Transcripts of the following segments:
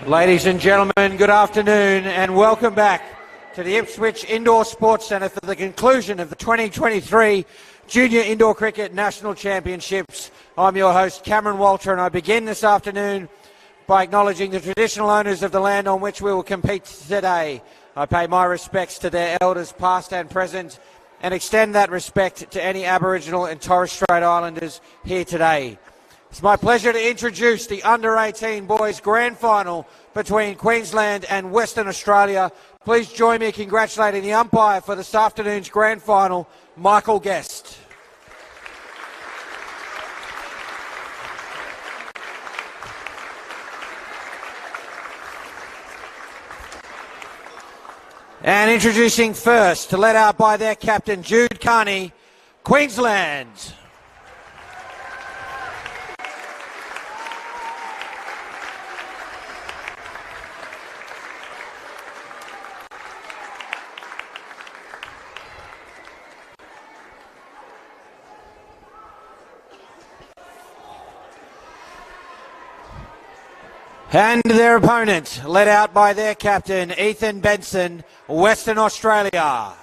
Ladies and gentlemen, good afternoon and welcome back to the Ipswich Indoor Sports Centre for the conclusion of the 2023 Junior Indoor Cricket National Championships. I'm your host, Cameron Walter, and I begin this afternoon by acknowledging the traditional owners of the land on which we will compete today. I pay my respects to their elders past and present and extend that respect to any Aboriginal and Torres Strait Islanders here today. It's my pleasure to introduce the Under-18 Boys Grand Final between Queensland and Western Australia. Please join me in congratulating the umpire for this afternoon's Grand Final, Michael Guest. And introducing first, led out by their captain, Jude Carney, Queensland. And their opponent, led out by their captain, Ethan Benson, Western Australia.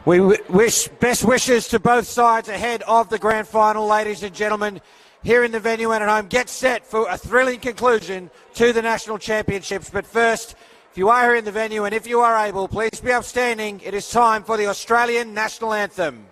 We wish best wishes to both sides ahead of the grand final, ladies and gentlemen, here in the venue and at home. Get set for a thrilling conclusion to the National Championships. But first, if you are here in the venue and if you are able, please be upstanding. It is time for the Australian National Anthem.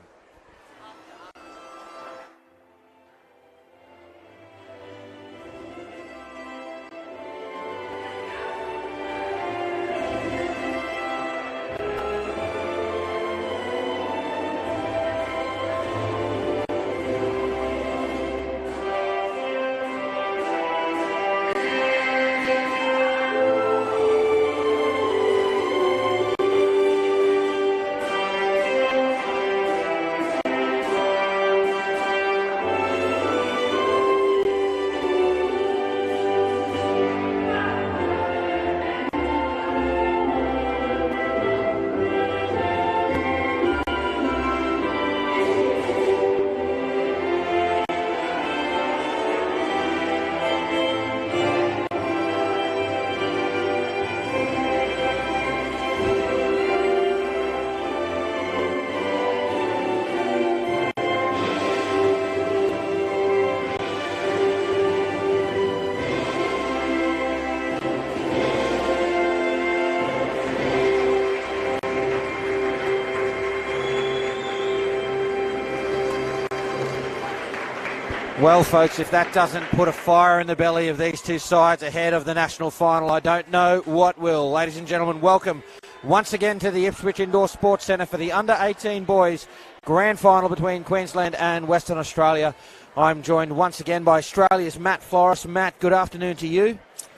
Well, folks, if that doesn't put a fire in the belly of these two sides ahead of the national final, I don't know what will. Ladies and gentlemen, welcome once again to the Ipswich Indoor Sports Centre for the Under-18 Boys Grand Final between Queensland and Western Australia. I'm joined once again by Australia's Matt Flores. Matt, good afternoon to you.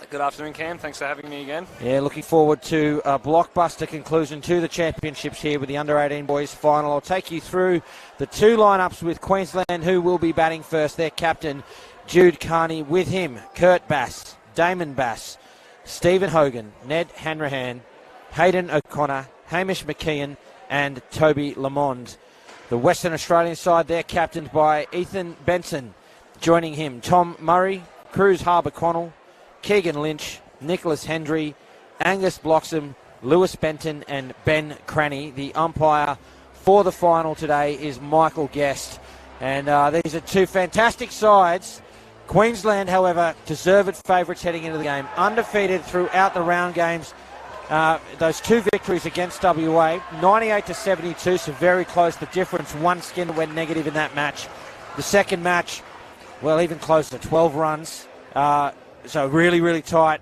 Good afternoon, Cam. Thanks for having me again. Yeah, looking forward to a blockbuster conclusion to the championships here with the Under-18 Boys Final. I'll take you through the two lineups with Queensland, who will be batting first. Their captain, Jude Carney. With him, Kurt Bass, Damon Bass, Stephen Hogan, Ned Hanrahan, Hayden O'Connor, Hamish McKeon and Toby Lamond. The Western Australian side, they're captained by Ethan Benson. Joining him, Tom Murray, Cruz Harbour-Connell, Keegan Lynch, Nicholas Hendry, Angus Bloxham, Lewis Benton and Ben Cranny. The umpire for the final today is Michael Guest. And these are two fantastic sides. Queensland, however, deserved favourites heading into the game. Undefeated throughout the round games. Those two victories against WA, 98-72, so very close. The difference, one skin that went negative in that match. The second match, well, even closer, 12 runs. So really, really tight.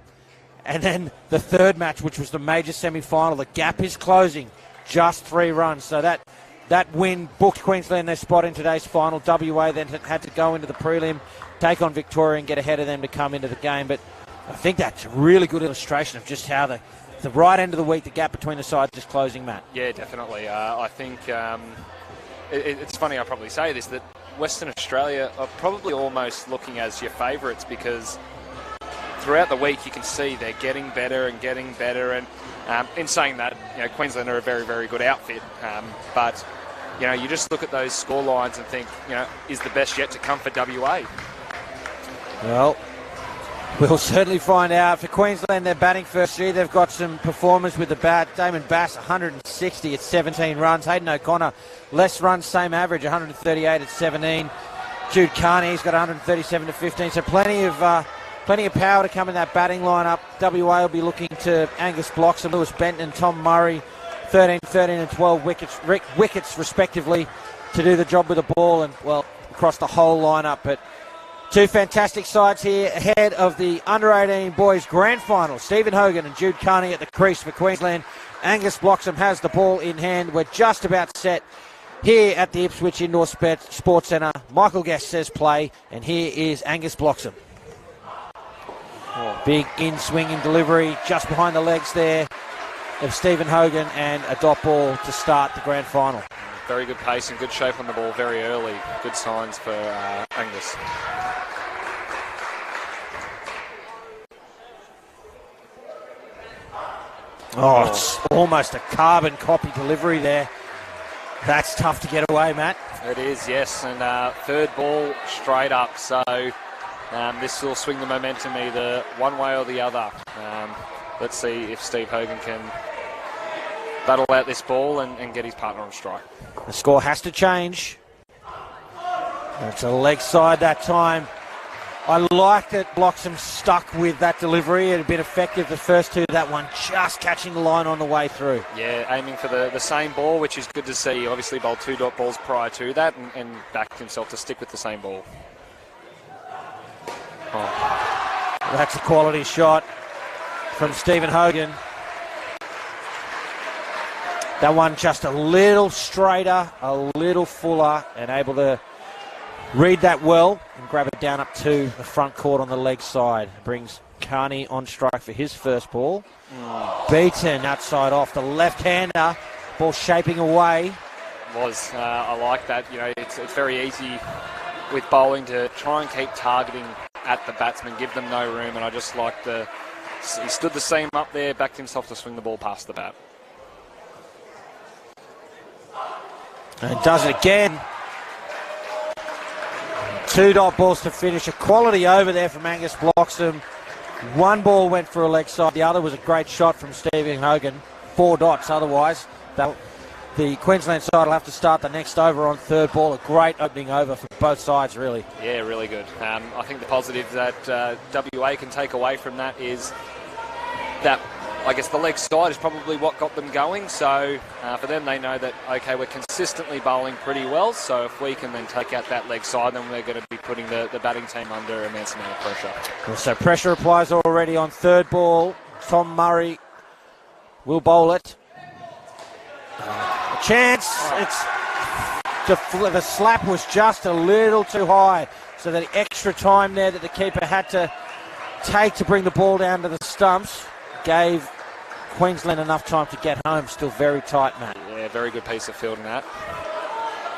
And then the third match, which was the major semi-final, the gap is closing, just 3 runs. So that win booked Queensland their spot in today's final. WA then had to go into the prelim, take on Victoria and get ahead of them to come into the game. But I think that's a really good illustration of just how the the right end of the week, the gap between the sides is closing, Matt. Yeah, definitely. I think it's funny I probably say this, that Western Australia are probably almost looking as your favourites, because throughout the week you can see they're getting better and getting better. And in saying that, Queensland are a very, very good outfit. But you just look at those score lines and think, is the best yet to come for WA? Well, we'll certainly find out. For Queensland, they're batting first. They've got some performers with the bat. Damon Bass, 160 at 17 runs. Hayden O'Connor, less runs, same average, 138 at 17. Jude Carney's got 137 to 15. So plenty of power to come in that batting lineup. WA will be looking to Angus Bloxham, Lewis Benton and Tom Murray, 13 and 12 wickets respectively, to do the job with the ball and, well, across the whole lineup. But two fantastic sides here ahead of the under-18 boys grand final. Stephen Hogan and Jude Carney at the crease for Queensland. Angus Bloxham has the ball in hand. We're just about set here at the Ipswich Indoor Sports Centre. Michael Guest says play, and here is Angus Bloxham. Big in-swinging delivery just behind the legs there of Stephen Hogan, and a dot ball to start the grand final. Very good pace and good shape on the ball very early. Good signs for Angus. Oh, it's almost a carbon copy delivery there. That's tough to get away, Matt. It is, yes. And third ball straight up. So this will swing the momentum either one way or the other. Let's see if Steve Hogan can battle out this ball and get his partner on strike. The score has to change. It's a leg side that time. I like that Bloxham stuck with that delivery. It had been effective the first two. That one just catching the line on the way through. Yeah, aiming for the same ball, which is good to see. He obviously bowled two dot balls prior to that and backed himself to stick with the same ball. Oh. That's a quality shot from Stephen Hogan. That one just a little straighter, a little fuller, and able to read that well and grab it down up to the front court on the leg side. Brings Carney on strike for his first ball. Beaten outside off the left-hander. Ball shaping away. I like that. It's very easy with bowling to try and keep targeting at the batsman, give them no room, and I just like he stood the seam up there, backed himself to swing the ball past the bat. And does it again. Two dot balls to finish. A quality over there from Angus Bloxham. One ball went for a leg side. The other was a great shot from Stephen Hogan. 4 dots otherwise. The Queensland side will have to start the next over on third ball. A great opening over for both sides, really. Yeah, really good. I think the positive that WA can take away from that is that, I guess, the leg side is probably what got them going. So for them, they know that, okay, we're consistently bowling pretty well. So if we can then take out that leg side, then we're going to be putting the batting team under immense amount of pressure. So pressure applies already on third ball. Tom Murray will bowl it. A chance. The slap was just a little too high. So the extra time there that the keeper had to take to bring the ball down to the stumps gave Queensland enough time to get home. Still very tight, Matt. Yeah, very good piece of fielding that.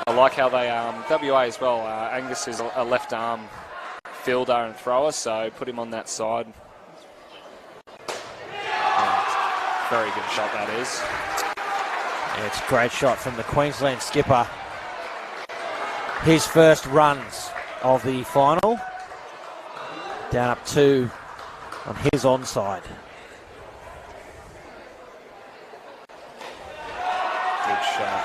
I like how they, WA as well, Angus is a left arm fielder and thrower, so put him on that side. Very good shot that is. Yeah, it's a great shot from the Queensland skipper. His first runs of the final. Down up 2 on his onside. Good shot.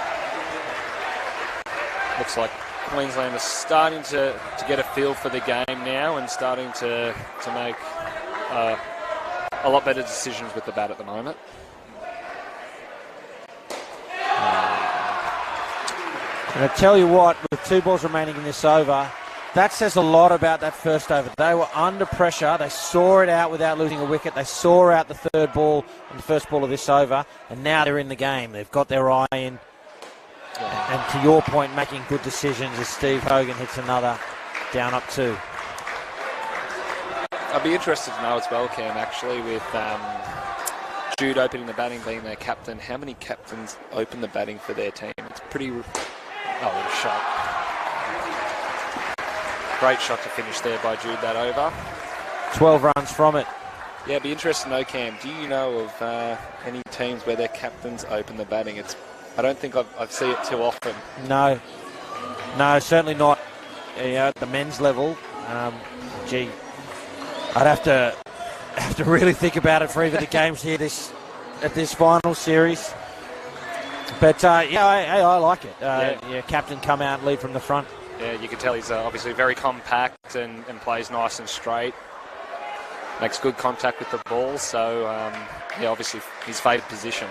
Looks like Queensland are starting to get a feel for the game now and starting to make a lot better decisions with the bat at the moment. And I tell you what, with 2 balls remaining in this over, that says a lot about that first over. They were under pressure. They saw it out without losing a wicket. They saw out the third ball and the first ball of this over, and now they're in the game. They've got their eye in. And to your point, making good decisions as Steve Hogan hits another down up 2. I'd be interested to know as well, Cam, actually, with Jude opening the batting, being their captain. How many captains open the batting for their team? It's pretty... Oh, shot. Great shot to finish there by Jude, that over. 12 runs from it. Yeah, it'd be interesting to know, Cam, do you know of any teams where their captains open the batting? I don't think I've seen it too often. No, certainly not at the men's level. I'd have to really think about it for either the games here at this final series. But I like it. Captain come out and lead from the front. Yeah, you can tell he's obviously very compact and plays nice and straight. Makes good contact with the ball, so obviously his favoured position.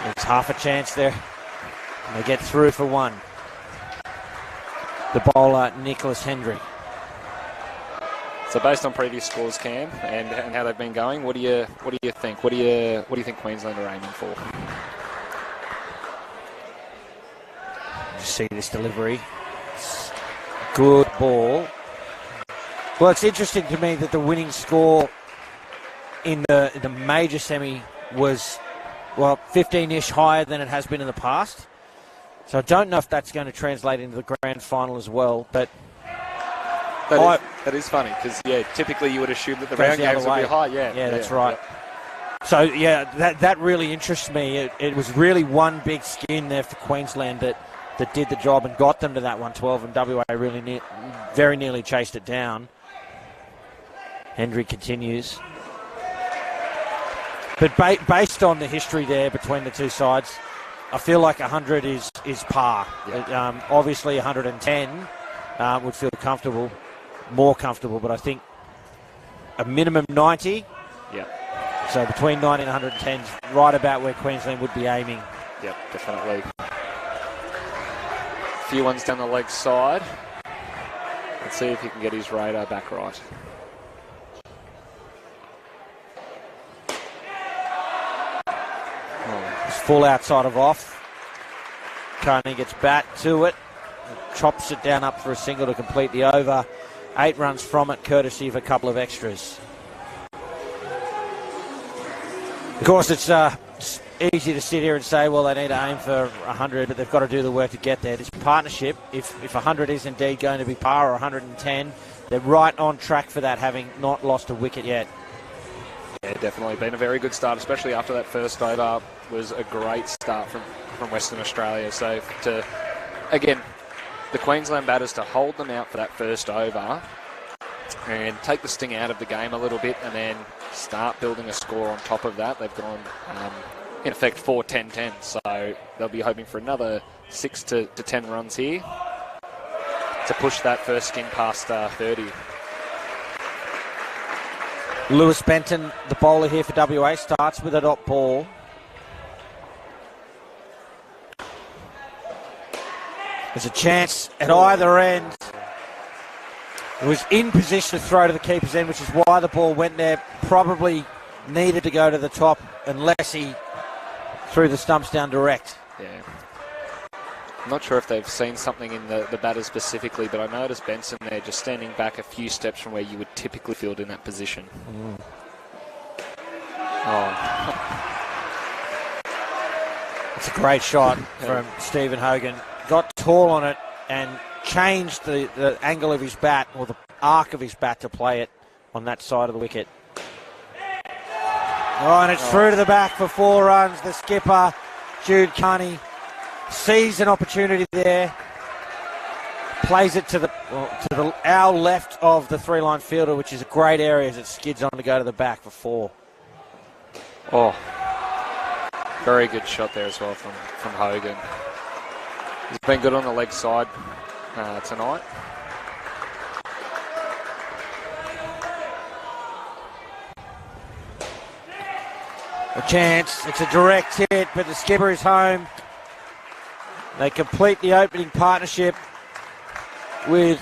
It's half a chance there. And they get through for one. The bowler, Nicholas Hendry. So based on previous scores, Cam, and how they've been going, what do you think? What do you think Queensland are aiming for? See this delivery. Good ball. Well, it's interesting to me that the winning score in the major semi was 15-ish higher than it has been in the past. So I don't know if that's going to translate into the grand final as well. But that is funny because typically you would assume that the round games would be high. Yeah, that's right. So that really interests me. It was really one big skin there for Queensland that did the job and got them to that 112, and WA really very nearly chased it down. Hendry continues. But based on the history there between the two sides, I feel like 100 is par. Yeah. Obviously 110 would feel more comfortable, but I think a minimum 90. Yeah. So between 90 and 110 is right about where Queensland would be aiming. Yep, definitely. A few ones down the leg side. Let's see if he can get his radar back right. It's full outside of off. Carney gets bat to it. Chops it down up for a single to complete the over. 8 runs from it, courtesy of a couple of extras. Of course, it's easy to sit here and say, well, they need to aim for 100, but they've got to do the work to get there. This partnership, if 100 is indeed going to be par or 110, they're right on track for that, having not lost a wicket yet. Yeah, definitely been a very good start, especially after that first over was a great start from Western Australia. So again, the Queensland batters to hold them out for that first over and take the sting out of the game a little bit and then start building a score on top of that. They've gone, in effect, 4-10-10. So they'll be hoping for another 6 to 10 runs here to push that first skin past 30. Lewis Benton, the bowler here for WA, starts with a dot ball. There's a chance at either end. It was in position to throw to the keeper's end, which is why the ball went there. Probably needed to go to the top unless he threw the stumps down direct. Yeah. I'm not sure if they've seen something in the batter specifically, but I noticed Benson there just standing back a few steps from where you would typically field in that position. Mm. Oh. It's a great shot from Stephen Hogan. Got tall on it and changed the angle of his bat, or the arc of his bat, to play it on that side of the wicket. Oh, and it's through to the back for 4 runs. The skipper, Jude Carney, sees an opportunity there, plays it to our left of the 3-line fielder, which is a great area as it skids on to go to the back for 4. Oh, very good shot there as well from Hogan. He's been good on the leg side tonight. A chance, it's a direct hit, but the skipper is home. They complete the opening partnership with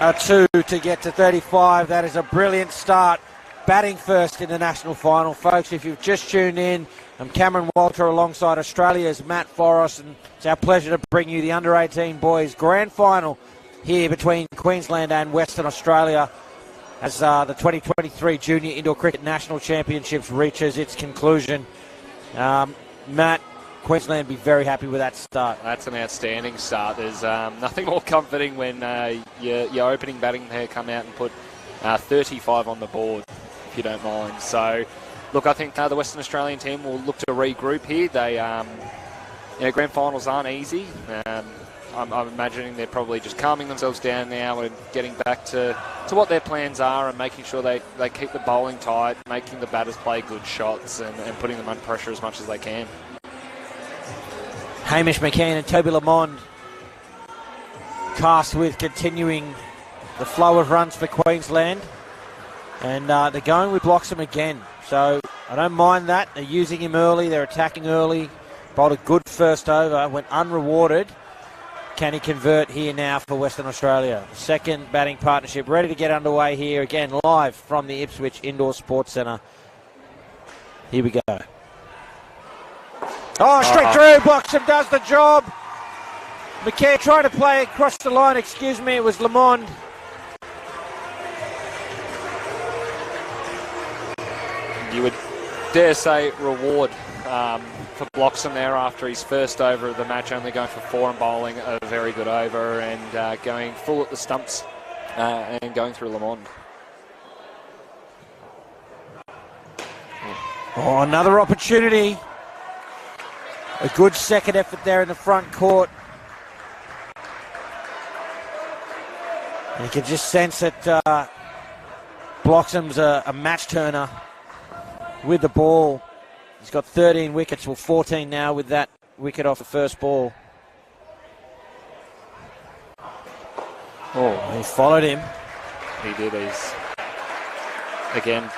a 2 to get to 35. That is a brilliant start. Batting first in the national final. Folks, if you've just tuned in, I'm Cameron Walter alongside Australia's Matt Forrest, and it's our pleasure to bring you the Under-18 Boys Grand Final here between Queensland and Western Australia as the 2023 Junior Indoor Cricket National Championships reaches its conclusion. Matt, Queensland be very happy with that start. That's an outstanding start. There's nothing more comforting when your opening batting pair come out and put 35 on the board, if you don't mind. So, look, I think the Western Australian team will look to regroup here. They, grand finals aren't easy. I'm imagining they're probably just calming themselves down now and getting back to what their plans are and making sure they keep the bowling tight, making the batters play good shots and putting them under pressure as much as they can. Hamish McKean and Toby Lamond tasked with continuing the flow of runs for Queensland. And they're going with Bloxham again. So I don't mind that. They're using him early. They're attacking early. Bowled a good first over. Went unrewarded. Can he convert here now for Western Australia? Second batting partnership ready to get underway here. Again, live from the Ipswich Indoor Sports Centre. Here we go. Oh, straight through. Bloxham does the job. McKay trying to play across the line. Excuse me, it was Lamond. You would dare say reward for Bloxham there after his first over of the match, only going for 4 and bowling a very good over and going full at the stumps and going through Lamond. Oh, another opportunity. A good second effort there in the front court. And you can just sense that Bloxham's a match turner with the ball. He's got 13 wickets, well 14 now with that wicket off the first ball. Oh, he followed him. He did. He's again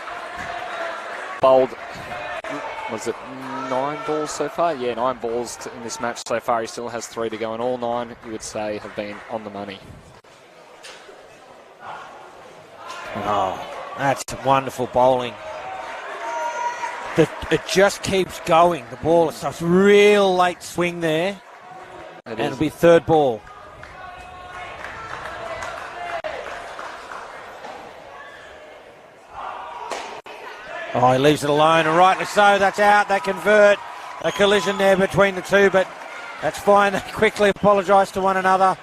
bowled, was it 9 balls so far? Yeah, 9 balls in this match so far. He still has 3 to go, and all 9, you would say, have been on the money. Oh, that's wonderful bowling. It just keeps going. The ball, it's a real late swing there. And it'll be third ball. Oh, he leaves it alone, and rightly so. That's out. They convert. A collision there between the two, but that's fine. They quickly apologise to one another.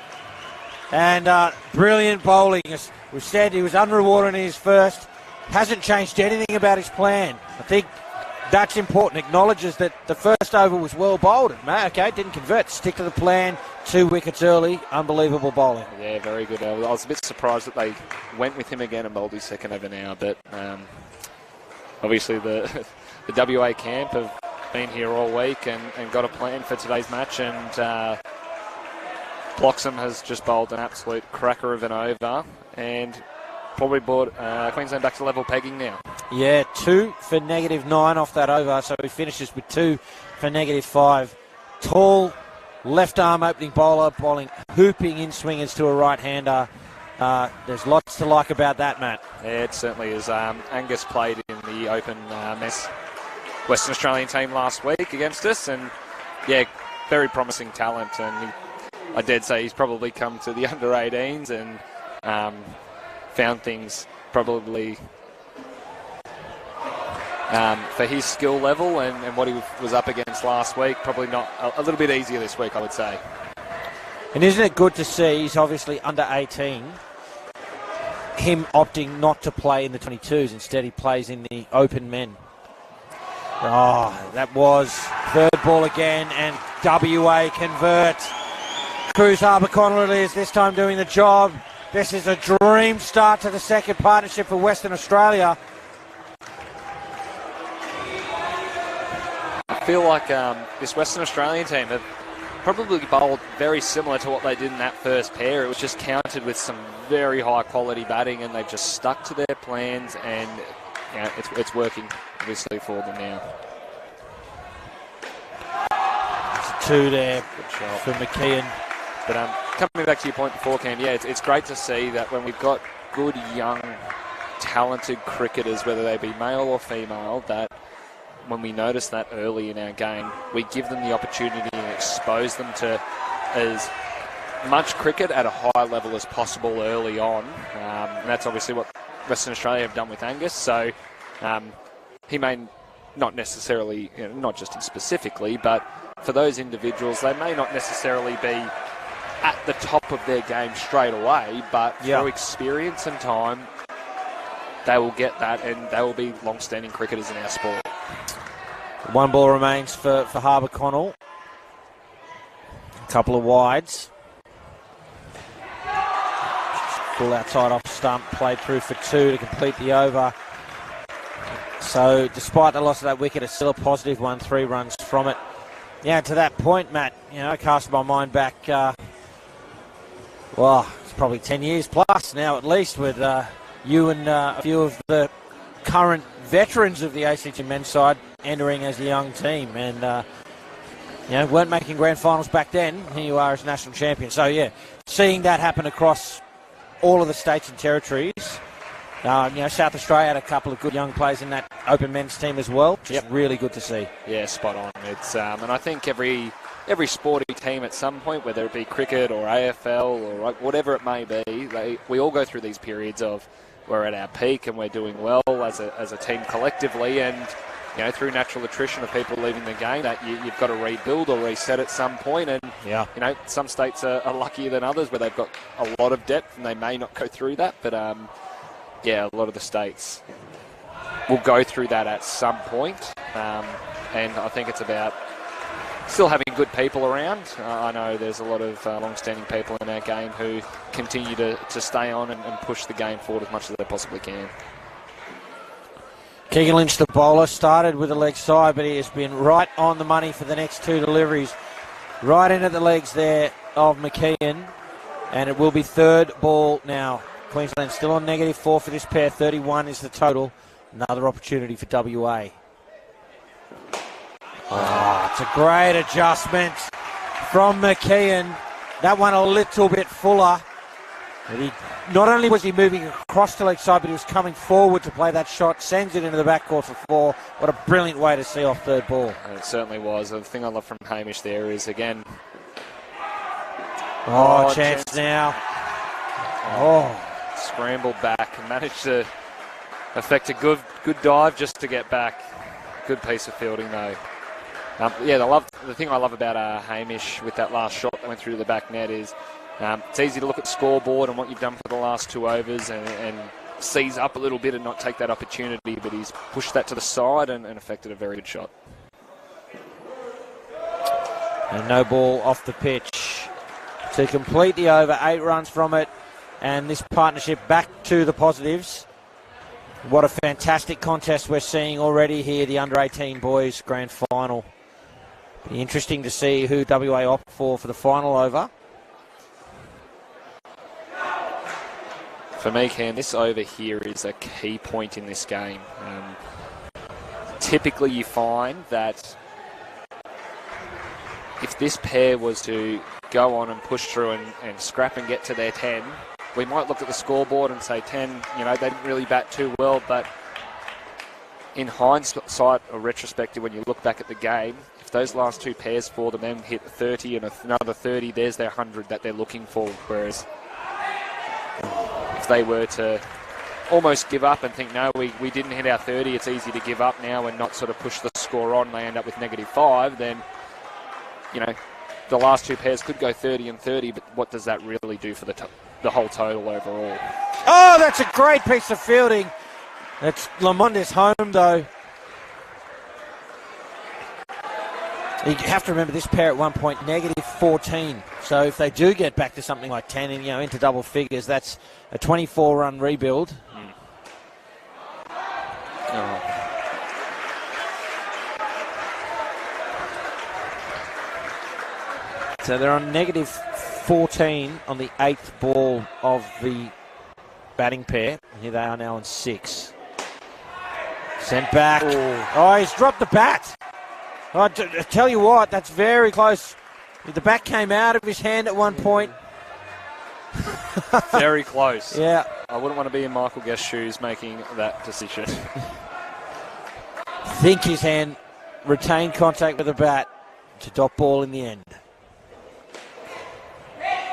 And brilliant bowling. As we said, he was unrewarded in his first. Hasn't changed anything about his plan. I think that's important. Acknowledges that the first over was well bowled. Okay, didn't convert. Stick to the plan. 2 wickets early. Unbelievable bowling. Yeah, very good. I was a bit surprised that they went with him again and bowled his second over now, but obviously the WA camp have been here all week and got a plan for today's match, and Bloxham has just bowled an absolute cracker of an over and probably brought Queensland back to level pegging now. Yeah, 2 for -9 off that over, so he finishes with 2 for -5. Tall, left arm opening bowler, bowling, hooping in swingers to a right-hander. There's lots to like about that, Matt. Yeah, it certainly is. Angus played in the open mess Western Australian team last week against us, and yeah, very promising talent, and I dare say he's probably come to the under-18s and found things probably for his skill level and what he was up against last week, probably not a little bit easier this week, I would say. And isn't it good to see, he's obviously under 18, him opting not to play in the 22s, instead he plays in the open men. Oh, that was third ball again, and WA convert. Cruz Harbour-Connell is this time doing the job. This is a dream start to the second partnership for Western Australia. I feel like this Western Australian team have probably bowled very similar to what they did in that first pair. It was just countered with some very high quality batting, and they've just stuck to their plans, and it's working obviously for them now. It's a 2 there for McKeon. But coming back to your point before, Cam, yeah, it's great to see that when we've got good, young, talented cricketers, whether they be male or female, that when we notice that early in our game, we give them the opportunity and expose them to as much cricket at a high level as possible early on. And that's obviously what Western Australia have done with Angus. So he may not necessarily, not just him specifically, but for those individuals, they may not necessarily be at the top of their game straight away, but through experience and time, they will get that, and they will be long-standing cricketers in our sport. One ball remains for Harbour Connell. A couple of wides. Full outside off stump, played through for 2 to complete the over. So despite the loss of that wicket, it's still a positive one, 3 runs from it. Yeah, to that point, Matt, I cast my mind back, it's probably 10 years plus now at least, with you and a few of the current veterans of the ACT men's side entering as a young team. And, weren't making grand finals back then. Here you are as national champion. So, seeing that happen across all of the states and territories. South Australia had a couple of good young players in that open men's team as well. Just really good to see. Yeah, spot on. It's and I think every sporting team at some point, whether it be cricket or AFL or whatever it may be, we all go through these periods of we're at our peak and we're doing well as a team collectively, and through natural attrition of people leaving the game, that you've got to rebuild or reset at some point. And some states are luckier than others where they've got a lot of depth and they may not go through that, but a lot of the states will go through that at some point. And I think it's about still having good people around. I know there's a lot of long-standing people in our game who continue to stay on and push the game forward as much as they possibly can. Keegan Lynch, the bowler, started with the leg side, but he has been right on the money for the next 2 deliveries. Right into the legs there of McKeon, and it will be 3rd ball now. Queensland still on -4 for this pair. 31 is the total. Another opportunity for WA. It's a great adjustment from McKeon. That one a little bit fuller. But not only was he moving across the leg side, but he was coming forward to play that shot. Sends it into the backcourt for 4. What a brilliant way to see off 3rd ball. And it certainly was. The thing I love from Hamish there is, again... chance now. Scrambled back and managed to effect a good dive just to get back. Good piece of fielding, though. The thing I love about Hamish with that last shot that went through the back net is it's easy to look at the scoreboard and what you've done for the last 2 overs and seize up a little bit and not take that opportunity, but he's pushed that to the side and effected a very good shot. And no ball off the pitch to complete the over. 8 runs from it, and this partnership back to the positives. What a fantastic contest we're seeing already here, the under-18 boys grand final. Be interesting to see who WA opt for the final over. For me, Cam, this over here is a key point in this game. Typically you find that if this pair was to go on and push through and scrap and get to their 10, we might look at the scoreboard and say 10, they didn't really bat too well, but in hindsight or retrospective, when you look back at the game, if those last 2 pairs for them then hit 30 and another 30, there's their 100 that they're looking for. Whereas if they were to almost give up and think, no, we didn't hit our 30, it's easy to give up now and not sort of push the score on, they end up with -5, then, the last 2 pairs could go 30 and 30, but what does that really do for the whole total overall? Oh, that's a great piece of fielding. It's Lamondes home, though. You have to remember this pair at one point, -14. So if they do get back to something like 10 and, into double figures, that's a 24-run rebuild. So they're on -14 on the 8th ball of the batting pair. Here they are now on 6. Sent back. He's dropped the bat. I tell you what, that's very close. The bat came out of his hand at one point. Very close. Yeah. I wouldn't want to be in Michael Guest's shoes making that decision. think his hand retained contact with the bat to dot ball in the end.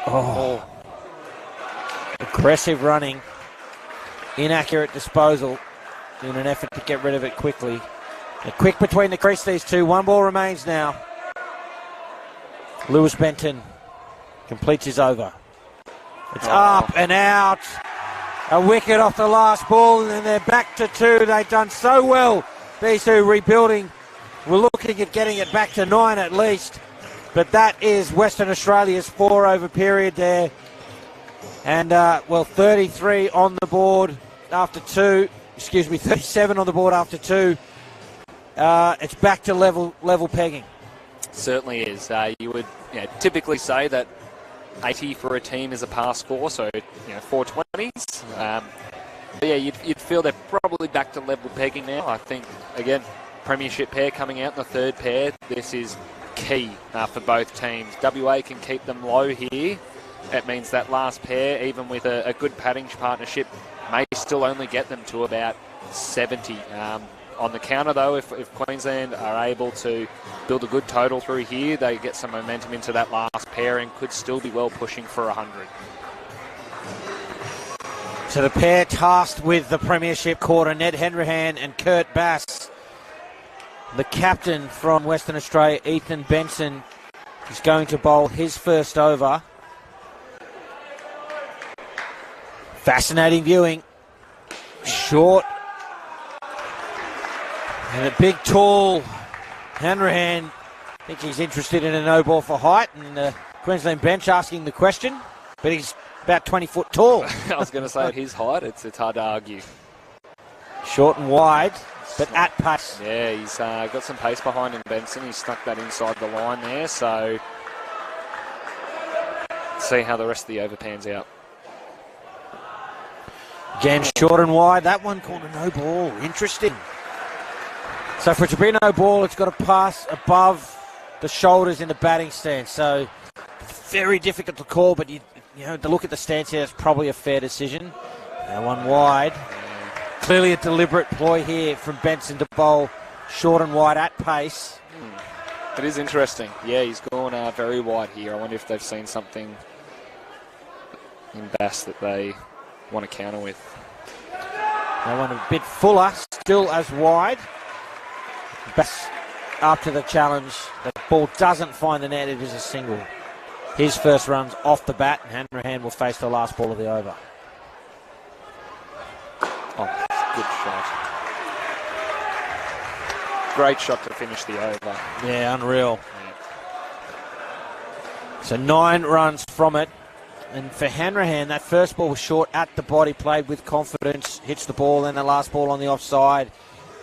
Oh. Aggressive running. Inaccurate disposal in an effort to get rid of it quickly. A quick between the crease, these two. One ball remains now. Lewis Benton completes his over. It's up and out. A wicket off the last ball, and then they're back to 2. They've done so well, these two, rebuilding. We're looking at getting it back to 9 at least. But that is Western Australia's 4-over period there. And, 33 on the board after 2. 37 on the board after 2. It's back to level pegging. Certainly is. You would typically say that 80 for a team is a pass score, so 420s. But yeah, you'd feel they're probably back to level pegging now. I think, again, premiership pair coming out in the third pair. This is key for both teams. WA can keep them low here. That means that last pair, even with a good batting partnership, may still only get them to about 70. On the counter, though, if Queensland are able to build a good total through here, they get some momentum into that last pair and could still be well pushing for 100. So the pair tasked with the premiership quarter, Ned Henrihan and Kurt Bass. The captain from Western Australia, Ethan Benson, is going to bowl his first over. Fascinating viewing. Short. And a big, tall Hanrahan. I think he's interested in a no ball for height. And the Queensland bench asking the question. But he's about 20 foot tall. I was going to say at his height, it's hard to argue. Short and wide, but at pace. Yeah, he's got some pace behind him, Benson. He snuck that inside the line there. So, see how the rest of the over pans out. Again, short and wide. That one called a no ball. Interesting. So for it to be no ball, it's got to pass above the shoulders in the batting stance. So very difficult to call, but to look at the stance here, it's probably a fair decision. Now one wide. Clearly a deliberate ploy here from Benson to bowl short and wide at pace. It is interesting. Yeah, he's gone very wide here. I wonder if they've seen something in Bass that they want to counter with. They want a bit fuller, still as wide. Bass after the challenge. The ball doesn't find the net. It is a single. His first run's off the bat, and Hanrahan will face the last ball of the over. Oh, good shot. Great shot to finish the over. Yeah, unreal. So 9 runs from it. And for Hanrahan, that first ball was short at the body, played with confidence, hits the ball, and the last ball on the offside.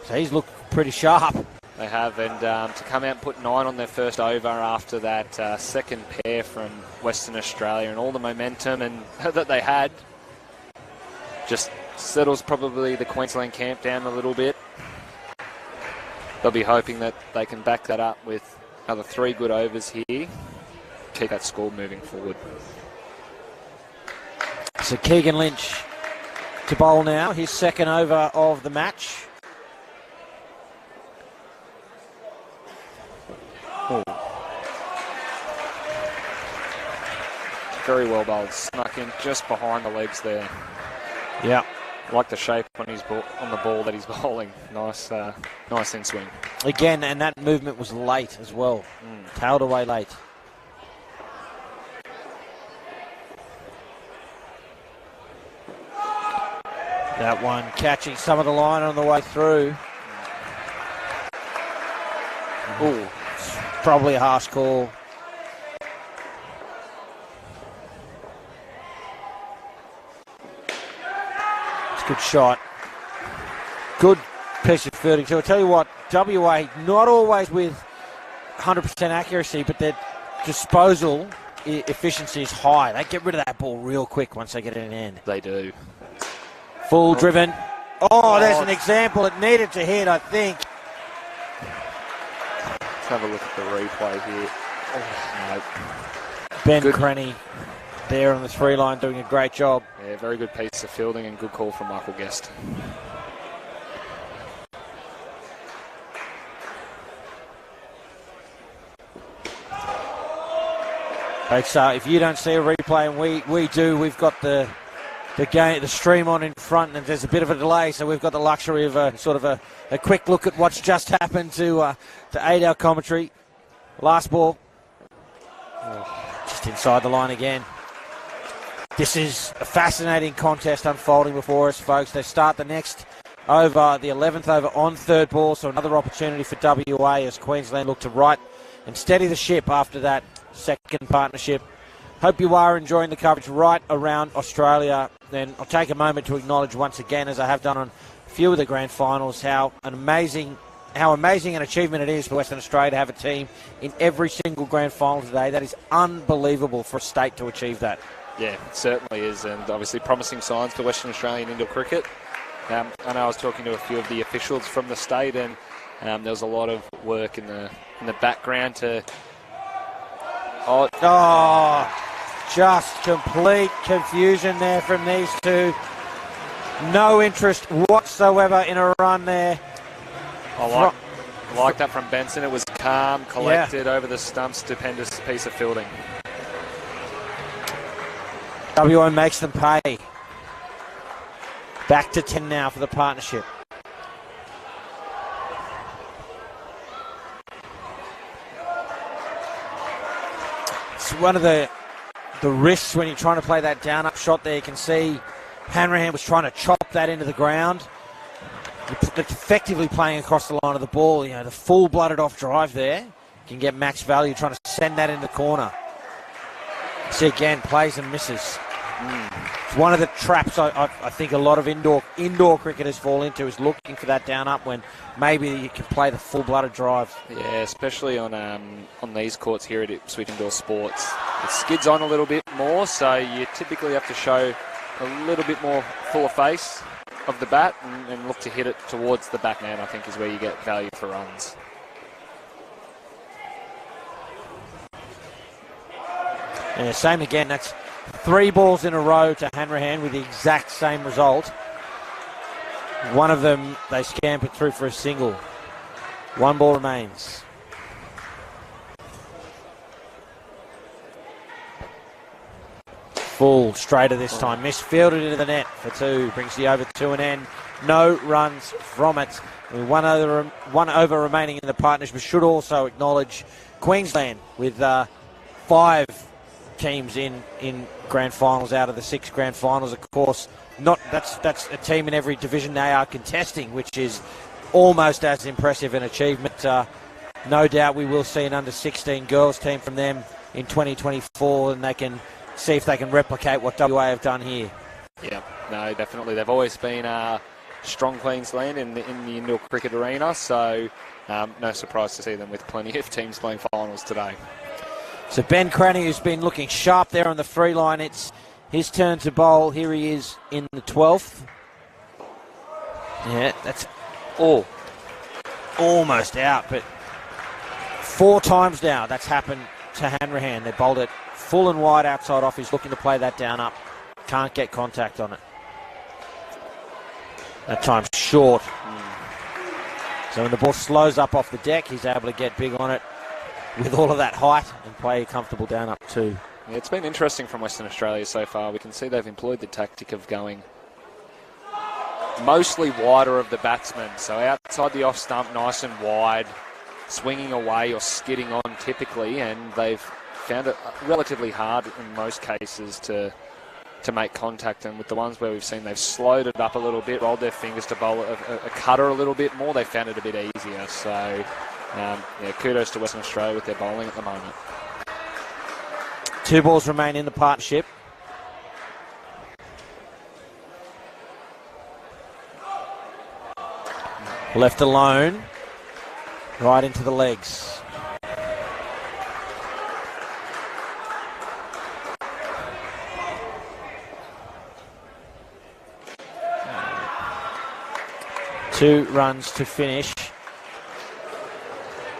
So he's looked pretty sharp. They have, and to come out and put 9 on their first over after that second pair from Western Australia and all the momentum and that they had, just settles probably the Queensland camp down a little bit. They'll be hoping that they can back that up with another 3 good overs here, keep that score moving forward. So Keegan Lynch to bowl now, his second over of the match. Ooh. Very well bowled, snuck in just behind the legs there. Yeah. Like the shape on his ball, on the ball that he's bowling. Nice in swing. Again, and that movement was late as well. Tailed away late. That one catching some of the line on the way through. Ooh, probably a harsh call. It's a good shot. Good piece of fielding. So I'll tell you what, WA, not always with 100% accuracy, but their disposal efficiency is high. They get rid of that ball real quick once they get it in hand. They do. Full driven. Oh, there's an example. It needed to hit, I think. Let's have a look at the replay here. Oh, no. Ben Crenny there on the 3 line doing a great job. Yeah, very good piece of fielding and good call from Michael Guest. It's, if you don't see a replay, and we do, we've got the stream on in front, and there's a bit of a delay, so we've got the luxury of a quick look at what's just happened to aid our commentary. Last ball, just inside the line again. This is a fascinating contest unfolding before us, folks. They start the next over, the 11th over on third ball, so another opportunity for WA as Queensland look to right and steady the ship after that second partnership. Hope you are enjoying the coverage right around Australia. Then I'll take a moment to acknowledge once again, as I have done on a few of the grand finals, how amazing an achievement it is for Western Australia to have a team in every single grand final today. That is unbelievable for a state to achieve that. Yeah, it certainly is, and obviously promising signs for Western Australian indoor cricket. I know I was talking to a few of the officials from the state, and there was a lot of work in the background to... Just complete confusion there from these two. No interest whatsoever in a run there. I like that from Benson. It was calm, collected over the stump. Stupendous piece of fielding. WA makes them pay. Back to 10 now for the partnership. It's one of the risks when you're trying to play that down-up shot there. You can see Hanrahan was trying to chop that into the ground. Effectively playing across the line of the ball. You know, the full-blooded off drive there. Can get max value trying to send that in the corner. See again, plays and misses. It's one of the traps I think a lot of indoor cricketers fall into, is looking for that down up when maybe you can play the full-blooded drive. Yeah, especially on these courts here at Ipswich Indoor Sports. It skids on a little bit more, so you typically have to show a little bit more fuller face of the bat and look to hit it towards the back man, I think, is where you get value for runs. Yeah, same again. That's 3 balls in a row to Hanrahan with the exact same result. One of them they scampered through for a single. 1 ball remains. Full straighter this time. Misfielded into the net for 2. Brings the over to an end. No runs from it. With one over remaining in the partnership. Should also acknowledge Queensland with 5 teams in grand finals out of the 6 grand finals. Of course, that's a team in every division they are contesting, which is almost as impressive an achievement. No doubt we will see an under-16 girls team from them in 2024, and they can see if they can replicate what WA have done here. Yeah, no, definitely. They've always been strong Queensland in the indoor cricket arena, so no surprise to see them with plenty of teams playing finals today. So Ben Cranny, who's been looking sharp there on the free line, it's his turn to bowl. Here he is in the 12th. Yeah, that's almost out, but 4 times now that's happened to Hanrahan. They bowled it full and wide outside off. He's looking to play that down up. Can't get contact on it. That time short. So when the ball slows up off the deck, he's able to get big on it with all of that height and play a comfortable down up too. Yeah, it's been interesting from Western Australia so far. We can see they've employed the tactic of going mostly wider of the batsman. So outside the off stump, nice and wide, swinging away or skidding on typically, and they've found it relatively hard in most cases to make contact. And with the ones where we've seen they've slowed it up a little bit, rolled their fingers to bowl a cutter a little bit more, they found it a bit easier. So kudos to Western Australia with their bowling at the moment. 2 balls remain in the partnership. Left alone, right into the legs. Two runs to finish.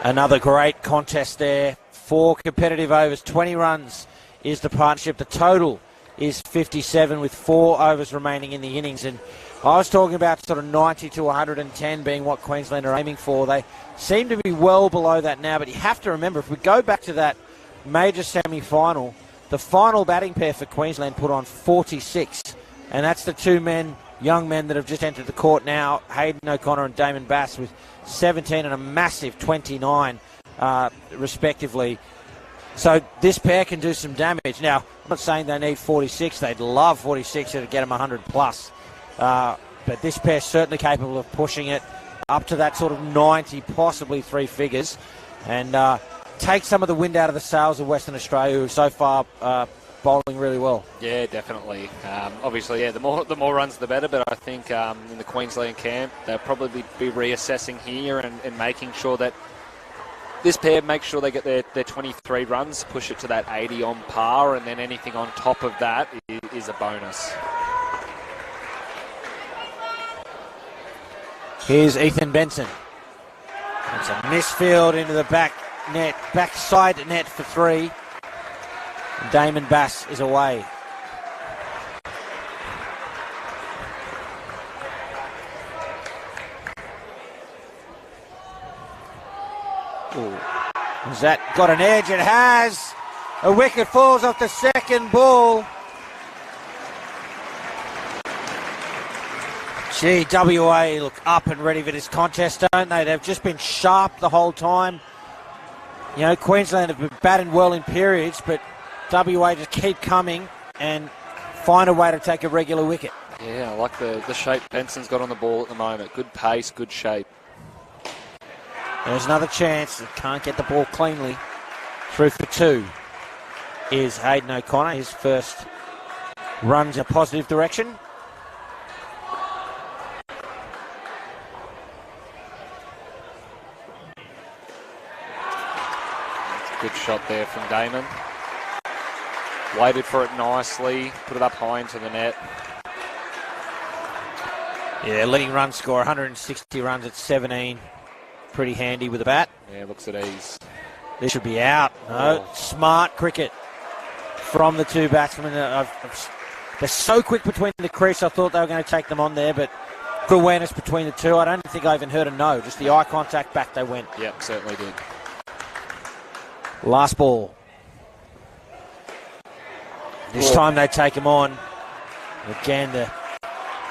Another great contest there. 4 competitive overs, 20 runs is the partnership. The total is 57 with 4 overs remaining in the innings. And I was talking about sort of 90 to 110 being what Queensland are aiming for. They seem to be well below that now, but you have to remember, if we go back to that major semi-final, The final batting pair for Queensland put on 46, and that's the two young men that have just entered the court now, Hayden O'Connor and Damon Bass, with 17 and a massive 29, respectively. So this pair can do some damage. Now, I'm not saying they need 46. They'd love 46 to get them 100 plus. But this pair's certainly capable of pushing it up to that sort of 90, possibly three figures, and take some of the wind out of the sails of Western Australia, who so far bowling really well. Yeah, definitely. Obviously, the more runs, the better. But I think in the Queensland camp, they'll probably be reassessing here and making sure that this pair make sure they get their 23 runs, push it to that 80 on par, and then anything on top of that is a bonus. Here's Ethan Benson. It's a misfield into the backside net for three. And Damon Bass is away. Ooh. Has that got an edge? It has. A wicket falls off the second ball. Gee, WA look up and ready for this contest, don't they? They've just been sharp the whole time. You know, Queensland have been batting well in periods, but WA just keep coming and find a way to take a regular wicket. Yeah, I like the shape Benson's got on the ball at the moment. Good pace, good shape. There's another chance. They can't get the ball cleanly. Through for two is Hayden O'Connor. His first run's a positive direction. Good shot there from Damon. Waited for it nicely, put it up high into the net. Yeah, leading run score, 160 runs at 17. Pretty handy with the bat. Yeah, looks at ease. This should be out. No, smart cricket from the two batsmen. They're so quick between the crease, I thought they were going to take them on there, but good awareness between the two. I don't think I even heard a no, just the eye contact, back they went. Yep, certainly did. Last ball. This time they take him on. Again, they're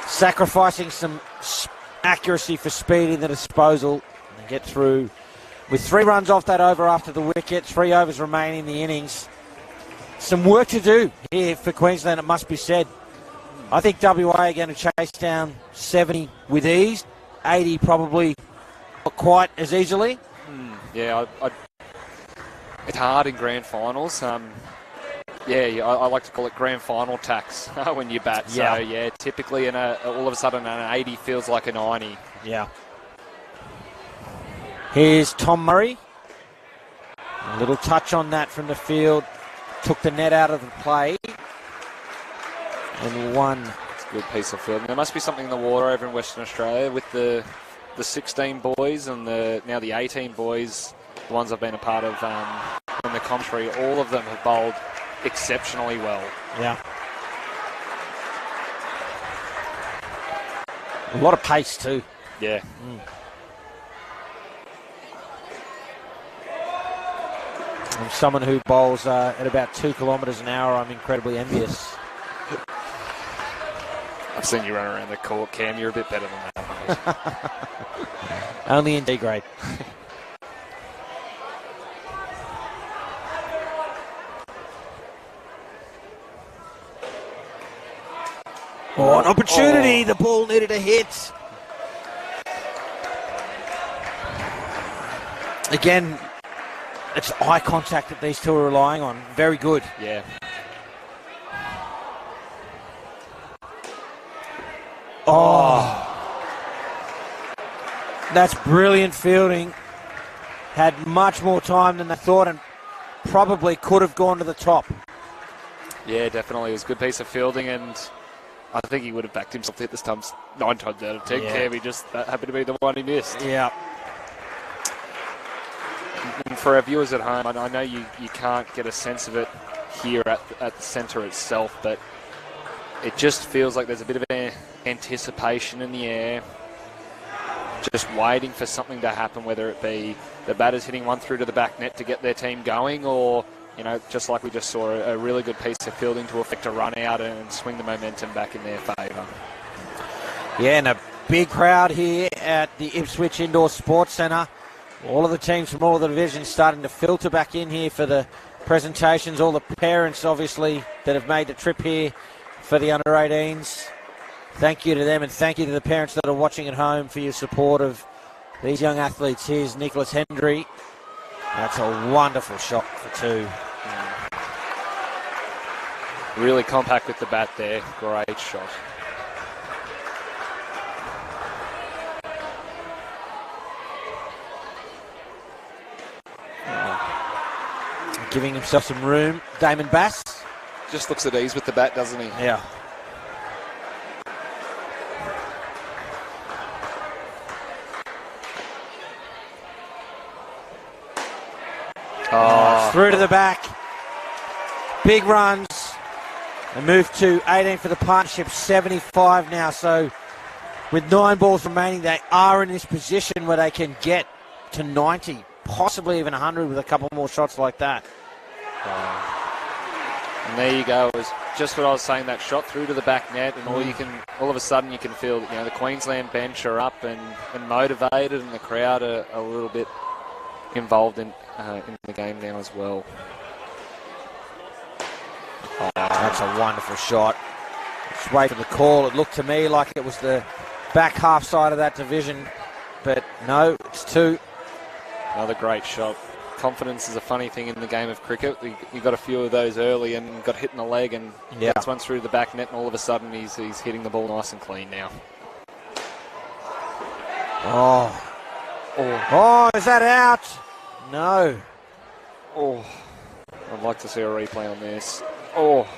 sacrificing some accuracy for speed in the disposal. And get through with 3 runs off that over after the wicket. 3 overs remaining in the innings. Some work to do here for Queensland, it must be said. I think WA are going to chase down 70 with ease. 80 probably not quite as easily. Yeah, it's hard in grand finals. I like to call it grand final tax when you bat. So, typically all of a sudden an 80 feels like a 90. Yeah. Here's Tom Murray. A little touch on that from the field. Took the net out of the play. And one. It's a good piece of fielding. There must be something in the water over in Western Australia with the 16 boys and now the 18 boys, the ones I've been a part of in the commentary. All of them have bowled exceptionally well. Yeah. A lot of pace too. Yeah. I'm someone who bowls at about 2 kilometres an hour. I'm incredibly envious. I've seen you run around the court, Cam. You're a bit better than that. Only in D grade. An opportunity. The ball needed a hit. Again, it's eye contact that these two are relying on. Very good. Yeah. That's brilliant fielding. Had much more time than they thought and probably could have gone to the top. Yeah, definitely. It was a good piece of fielding, and I think he would have backed himself to hit this time 9 times out of 10. Yeah. Cam, he just happened to be the one he missed. Yeah. And for our viewers at home, I know you can't get a sense of it here at the centre itself, but it just feels like there's a bit of an anticipation in the air, just waiting for something to happen, whether it be the batters hitting one through to the back net to get their team going, or just like we just saw, a really good piece of fielding to affect a run out and swing the momentum back in their favour. Yeah, and a big crowd here at the Ipswich Indoor Sports Centre. All of the teams from all of the divisions starting to filter back in here for the presentations. All the parents, obviously, that have made the trip here for the under-18s. Thank you to them, and thank you to the parents that are watching at home for your support of these young athletes. Here's Nicholas Hendry. That's a wonderful shot for two. Really compact with the bat there. Great shot. Giving himself some room. Damon Bass. Just looks at ease with the bat, doesn't he? Yeah. Through to the back. Big runs. They move to 18 for the partnership, 75 now. So with 9 balls remaining, they are in this position where they can get to 90, possibly even 100 with a couple more shots like that. And there you go. It was just what I was saying, that shot through to the back net, and all of a sudden you can feel that, the Queensland bench are up and motivated, and the crowd are a little bit involved in the game now as well. That's a wonderful shot. Just wait for the call. It looked to me like it was the back half side of that division, but no, it's 2. Another great shot. Confidence is a funny thing in the game of cricket. We got a few of those early and got hit in the leg, and gets one through the back net, and all of a sudden he's hitting the ball nice and clean now. Oh, is that out? No. Oh, I'd like to see a replay on this. Oh,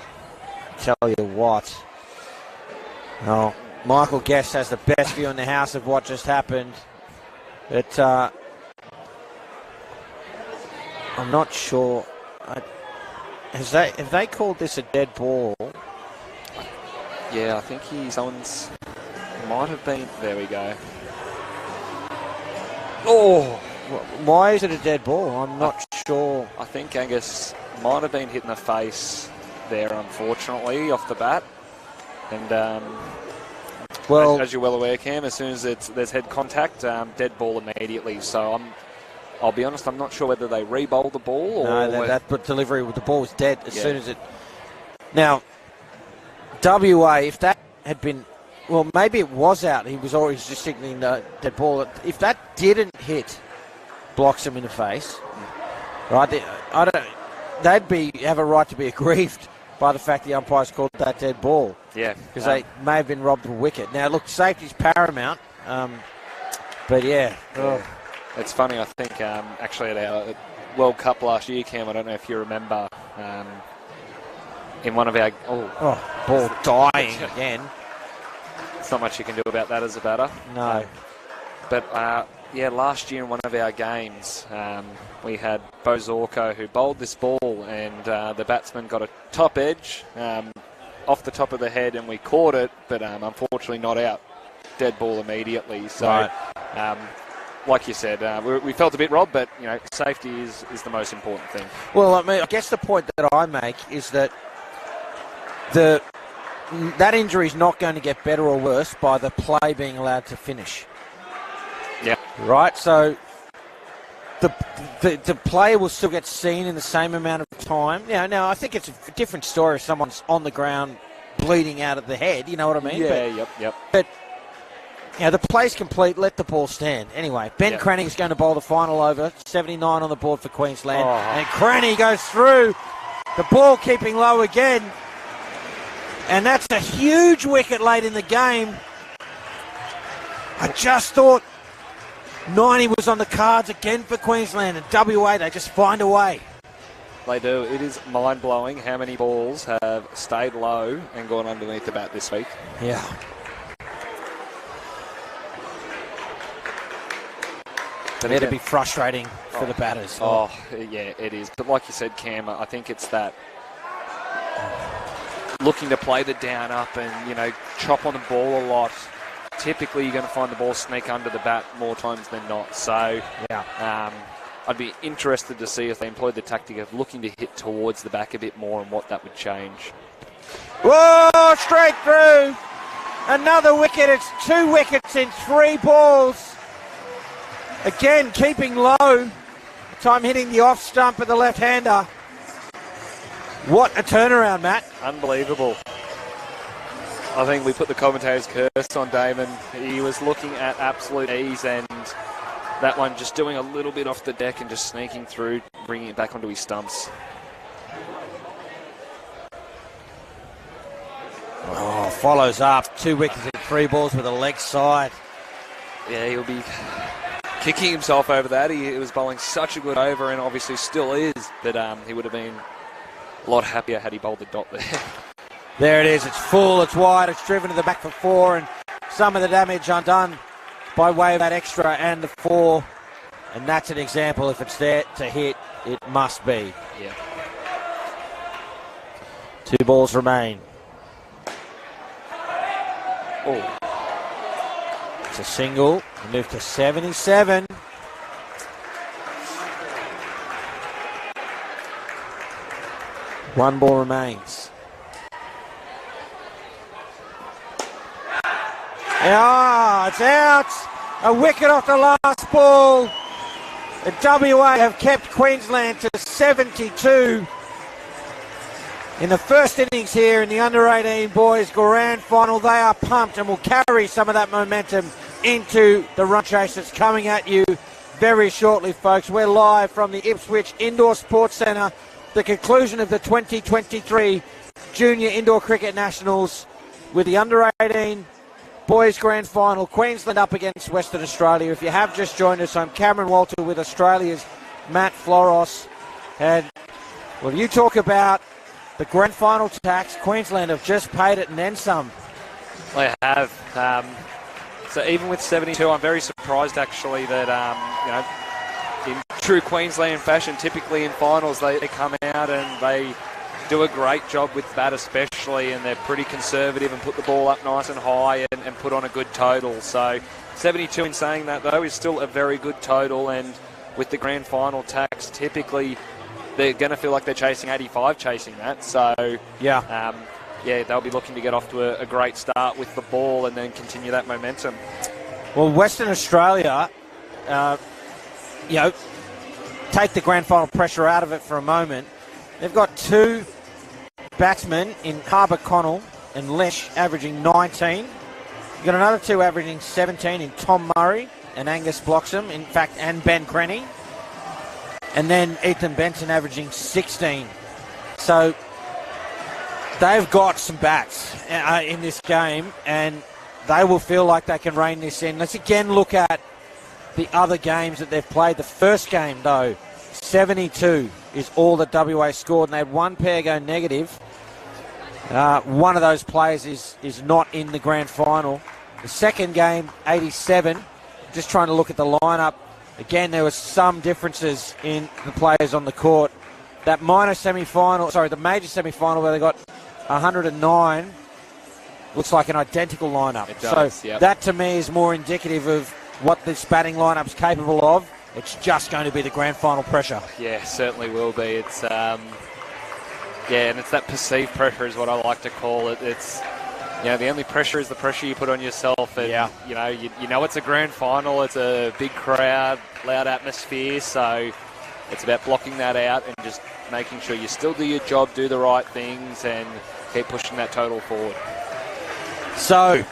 tell you what. Oh, Michael Guest has the best view in the house of what just happened. But I'm not sure. Have they called this a dead ball? Yeah, I think someone's might have been. There we go. Oh, why is it a dead ball? I'm not sure. I think Angus might have been hit in the face there, unfortunately, off the bat. And as you're well aware, Cam, as soon as there's head contact, dead ball immediately. So I'll be honest, I'm not sure whether they re-bowled the ball or... No, that delivery with the ball was dead as soon as it... Now, WA, if that had been... Well, maybe it was out. He was always just signaling the dead ball. If that didn't hit, blocks him in the face, right? They'd have a right to be aggrieved by the fact the umpires called that dead ball. Yeah. Because they may have been robbed of a wicket. Now, look, safety's paramount. But, yeah. Oh. It's funny, I think, actually at our World Cup last year, Cam, I don't know if you remember, in one of our... ball dying again. There's not much you can do about that as a batter. No. But, last year in one of our games, we had Bo Zorko who bowled this ball, and the batsman got a top edge off the top of the head, and we caught it, but unfortunately not out. Dead ball immediately. So... Right. Like you said, we felt a bit robbed, but safety is the most important thing. Well, I guess the point that I make is that that injury is not going to get better or worse by the play being allowed to finish. Yeah. Right. So the player will still get seen in the same amount of time. Now I think it's a different story if someone's on the ground bleeding out of the head. You know what I mean? Yeah. Yep. But the play's complete, let the ball stand. Anyway, Ben Cranny is going to bowl the final over. 79 on the board for Queensland. And Cranny goes through. The ball keeping low again. And that's a huge wicket late in the game. I just thought 90 was on the cards again for Queensland. And WA, they just find a way. They do. It is mind-blowing how many balls have stayed low and gone underneath the bat this week. Yeah. It'll be frustrating for the batters. Yeah, it is. But like you said, Cam, I think it's that looking to play the down up and, chop on the ball a lot. Typically, you're going to find the ball sneak under the bat more times than not. So, I'd be interested to see if they employed the tactic of looking to hit towards the back a bit more and what that would change. Whoa, straight through. Another wicket. It's 2 wickets in 3 balls. Again, keeping low. Time hitting the off stump of the left-hander. What a turnaround, Matt. Unbelievable. I think we put the commentator's curse on Damon. He was looking at absolute ease, and that one just doing a little bit off the deck and just sneaking through, bringing it back onto his stumps. Oh, follows up. 2 wickets in 3 balls with a leg side. Yeah, he'll be kicking himself over that. He was bowling such a good over, and obviously still is, but he would have been a lot happier had he bowled the dot there. There it is. It's full, it's wide, it's driven to the back for 4, and some of the damage undone by way of that extra and the 4. And that's an example. If it's there to hit, it must be. Yeah. 2 balls remain. Oh. It's a single. We move to 77. One ball remains. Ah, it's out. A wicket off the last ball. The WA have kept Queensland to 72. In the first innings here in the under-18 boys grand final, they are pumped and will carry some of that momentum into the run chase that's coming at you very shortly, folks. We're live from the Ipswich Indoor Sports Centre, the conclusion of the 2023 Junior Indoor Cricket Nationals with the under-18 boys grand final, Queensland up against Western Australia. If you have just joined us, I'm Cameron Walter with Australia's Matt Floros. And, well, you talk about the grand final tax. Queensland have just paid it and then some. They have. So even with 72, I'm very surprised actually that, in true Queensland fashion, typically in finals they come out and they do a great job with bat especially, and they're pretty conservative and put the ball up nice and high and put on a good total. So 72 in saying that though is still a very good total, and with the grand final tax typically they're going to feel like they're chasing 85 chasing that. So yeah, they'll be looking to get off to a great start with the ball and then continue that momentum. Well, Western Australia, take the grand final pressure out of it for a moment. They've got 2 batsmen in Harbour Connell and Lesh averaging 19. You've got another 2 averaging 17 in Tom Murray and Angus Bloxham, in fact, and Ben Crenny. And then Ethan Benson averaging 16. So they've got some bats in this game, and they will feel like they can rein this in. Let's again look at the other games that they've played. The first game, though, 72 is all that WA scored, and they had 1 pair go negative. One of those players is not in the grand final. The second game, 87. Just trying to look at the lineup. Again, there were some differences in the players on the court. That the major semi-final where they got 109, looks like an identical lineup. It does, so that to me is more indicative of what this batting lineup's capable of. It's just going to be the grand final pressure. Yeah, certainly will be. It's and it's that perceived pressure is what I like to call it. It's the only pressure is the pressure you put on yourself, and you know it's a grand final. It's a big crowd, loud atmosphere, so it's about blocking that out and just making sure you still do your job, do the right things, and keep pushing that total forward. So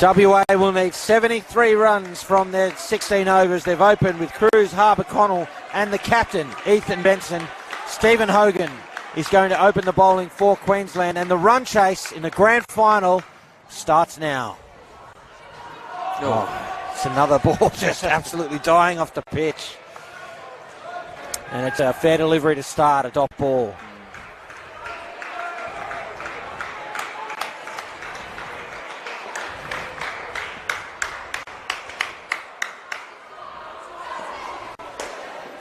WA will need 73 runs from their 16 overs. They've opened with Cruz, Harbour Connell and the captain, Ethan Benson. Stephen Hogan is going to open the bowling for Queensland, and the run chase in the grand final starts now. Oh, it's another ball just absolutely dying off the pitch. And it's a fair delivery to start, a dot ball.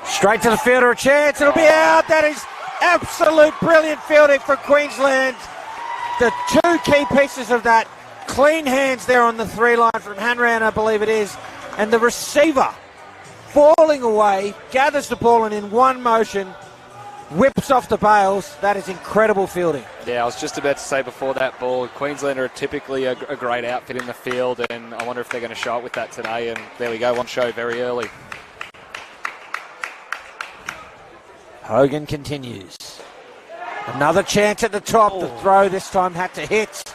Straight to the fielder, a chance, it'll be out. That is absolute brilliant fielding for Queensland. The 2 key pieces of that, clean hands there on the 3 line from Hanran, I believe it is, and the receiver falling away, gathers the ball and in one motion whips off the bails. That is incredible fielding. Yeah, I was just about to say before that ball, Queensland are typically a great outfit in the field, and I wonder if they're going to show it with that today. And there we go, one show very early. Hogan continues. Another chance at the top. The throw this time had to hit.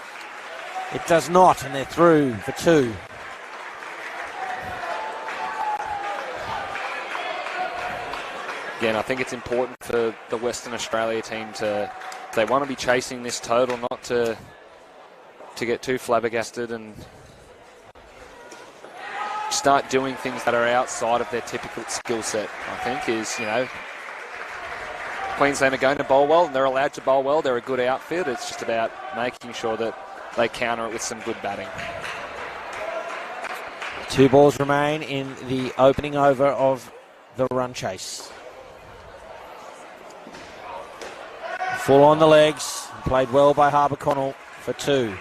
It does not, and they're through for 2. Again, I think it's important for the Western Australia team to, if they want to be chasing this total, not to get too flabbergasted and start doing things that are outside of their typical skill set. I think is, Queensland are going to bowl well, and they're allowed to bowl well. They're a good outfit. It's just about making sure that they counter it with some good batting. 2 balls remain in the opening over of the run chase. Full on the legs, played well by Harbour Connell for 2.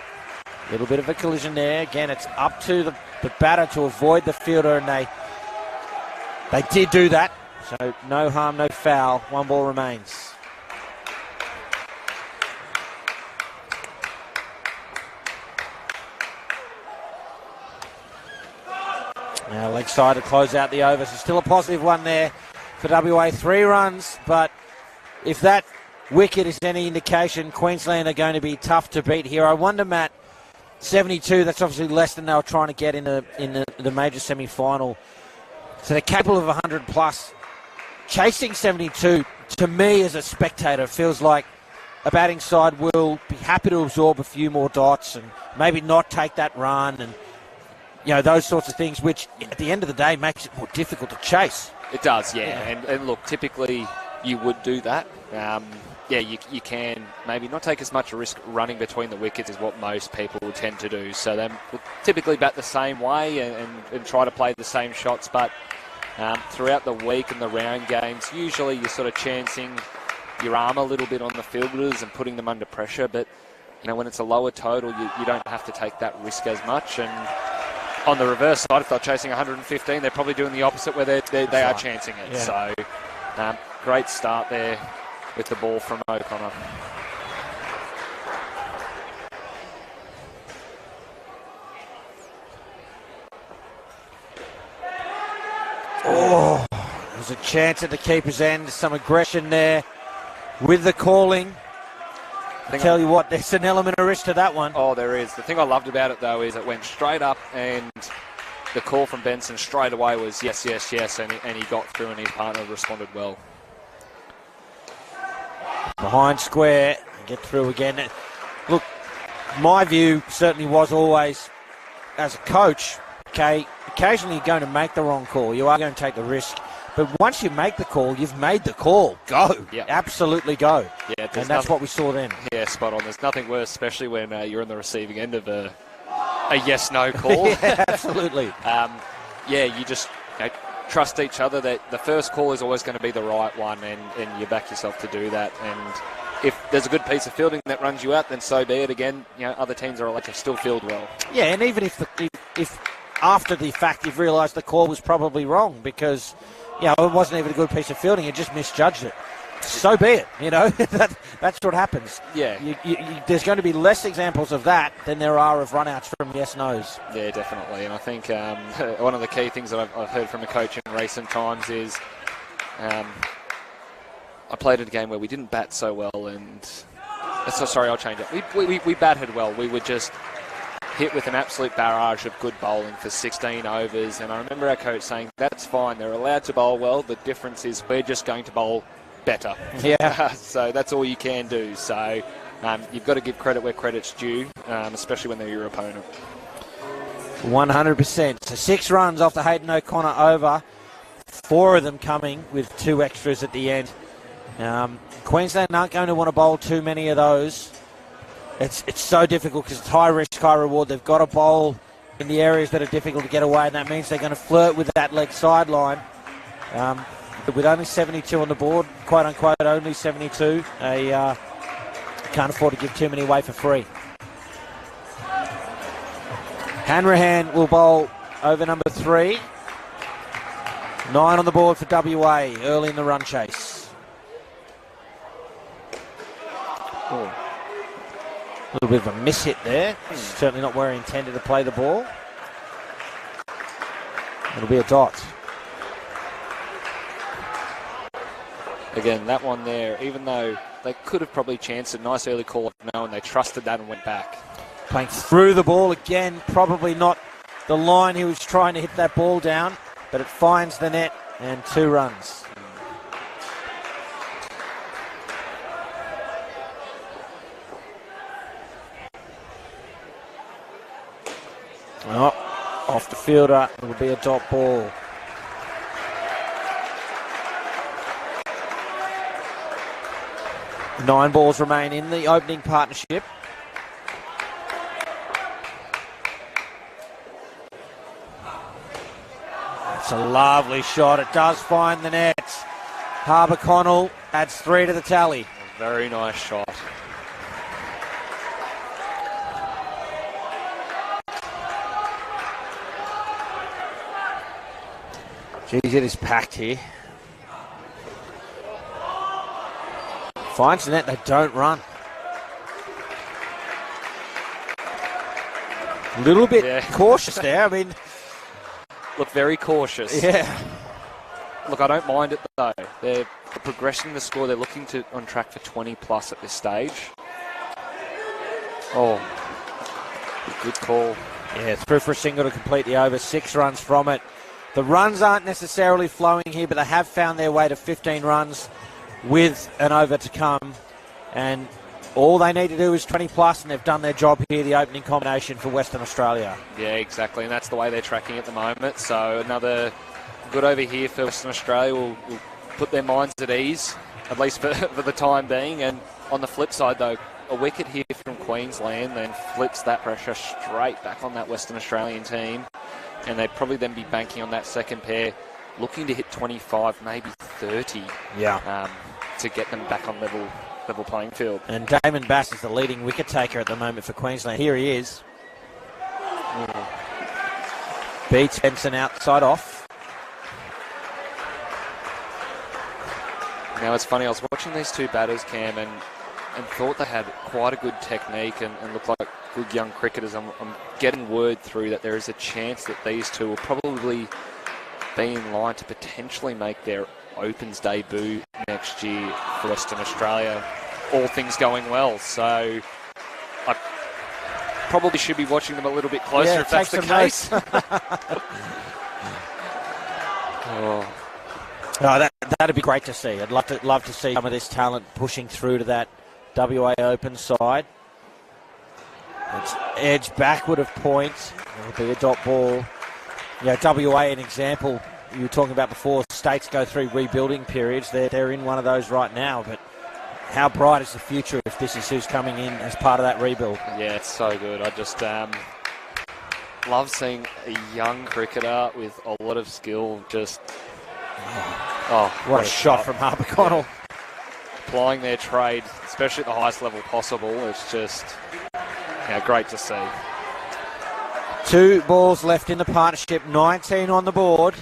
Little bit of a collision there. Again, it's up to the batter to avoid the fielder, and they did do that. So no harm, no foul. 1 ball remains. Now leg side to close out the over. So still a positive one there for WA. 3 runs, but if that wicket is any indication, Queensland are going to be tough to beat here. I wonder, Matt, 72, that's obviously less than they were trying to get in the major semi-final. So they're capable of 100 plus. Chasing 72, to me as a spectator, feels like a batting side will be happy to absorb a few more dots and maybe not take that run and, those sorts of things, which at the end of the day makes it more difficult to chase. It does, yeah. And look, typically you would do that. You can maybe not take as much risk running between the wickets as what most people will tend to do. So they will typically bat the same way and try to play the same shots. But throughout the week and the round games, usually you're sort of chancing your arm a little bit on the fielders and putting them under pressure. But, when it's a lower total, you don't have to take that risk as much. And on the reverse side, if they're chasing 115, they're probably doing the opposite where they are chancing it. Yeah. So great start there with the ball from O'Connor. There's a chance at the keeper's end. Some aggression there with the calling. I tell you what, there's an element of risk to that one. Oh, there is. The thing I loved about it, though, is it went straight up, and the call from Benson straight away was yes, yes, yes, and he got through, and his partner responded well. Behind square, get through again. Look, my view certainly was always, as a coach, okay, occasionally you're going to make the wrong call. You are going to take the risk. But once you make the call, you've made the call. Go. Yep. Absolutely go. Yeah, and that's what we saw then. Yeah, spot on. There's nothing worse, especially when you're on the receiving end of a yes-no call. Yeah, absolutely. You just trust each other that the first call is always going to be the right one, and you back yourself to do that. And if there's a good piece of fielding that runs you out, then so be it. Again, other teams are allowed to still field well. Yeah, and even if after the fact you've realised the call was probably wrong because it wasn't even a good piece of fielding, you just misjudged it. So be it, that's what happens. Yeah. There's going to be less examples of that than there are of run-outs from yes-nos. Yeah, definitely. And I think one of the key things that I've heard from a coach in recent times is I played at a game where we didn't bat so well and... I'll change it. We batted well. We were just hit with an absolute barrage of good bowling for 16 overs. And I remember our coach saying, that's fine. They're allowed to bowl well. The difference is we're just going to bowl better. Yeah. So that's all you can do. So you've got to give credit where credit's due, especially when they're your opponent. 100%. So 6 runs off the Hayden O'Connor over. 4 of them coming with 2 extras at the end. Queensland aren't going to want to bowl too many of those. It's so difficult because it's high risk, high reward. They've got to bowl in the areas that are difficult to get away, and that means they're going to flirt with that leg sideline. With only 72 on the board, quote unquote, only 72, they can't afford to give too many away for free. Hanrahan will bowl over number 3. 9 on the board for WA early in the run chase. Oh. A little bit of a miss hit there. Certainly not where he intended to play the ball. It'll be a dot. Again, that one there, even though they could have probably chanced a nice early call of no, and they trusted that and went back. Playing through the ball again, probably not the line he was trying to hit that ball down, but it finds the net and 2 runs. Oh, off the fielder, it'll be a dot ball. Nine balls remain in the opening partnership. It's a lovely shot. It does find the net. Harbour Connell adds 3 to the tally. A very nice shot. Geez, it is packed here. Finds the net, they don't run. A little bit cautious there. I mean, look very cautious. Yeah. Look, I don't mind it though. They're progressing the score. They're looking to on track for 20 plus at this stage. Oh, good call. Yeah, through for a single to complete the over. 6 runs from it. The runs aren't necessarily flowing here, but they have found their way to 15 runs with an over to come. And all they need to do is 20 plus, and they've done their job here, the opening combination for Western Australia. Yeah, exactly, and that's the way they're tracking at the moment. So another good over here for Western Australia will put their minds at ease, at least for the time being. And on the flip side, though, a wicket here from Queensland then flips that pressure straight back on that Western Australian team. And they'd probably then be banking on that second pair, looking to hit 25, maybe 30, to get them back on level playing field. And Damon Bass is the leading wicket taker at the moment for Queensland. Here he is. Beats Benson outside off. Now it's funny, I was watching these two batters, Cam, and thought they had quite a good technique and looked like good young cricketers. I'm getting word through that there is a chance that these two will probably be in line to potentially make their Opens debut next year for Western Australia, all things going well. So I probably should be watching them a little bit closer if that's the case. That'd be great to see. I'd love to see some of this talent pushing through to that WA Open side. It's edged backward of points. It'll be a dot ball. WA, an example you were talking about before, states go through rebuilding periods. They're in one of those right now, but how bright is the future if this is who's coming in as part of that rebuild? Yeah, it's so good. I just love seeing a young cricketer with a lot of skill just... what a shot from Harbour Connell. Applying their trade, especially at the highest level possible. It's just great to see. 2 balls left in the partnership, 19 on the board.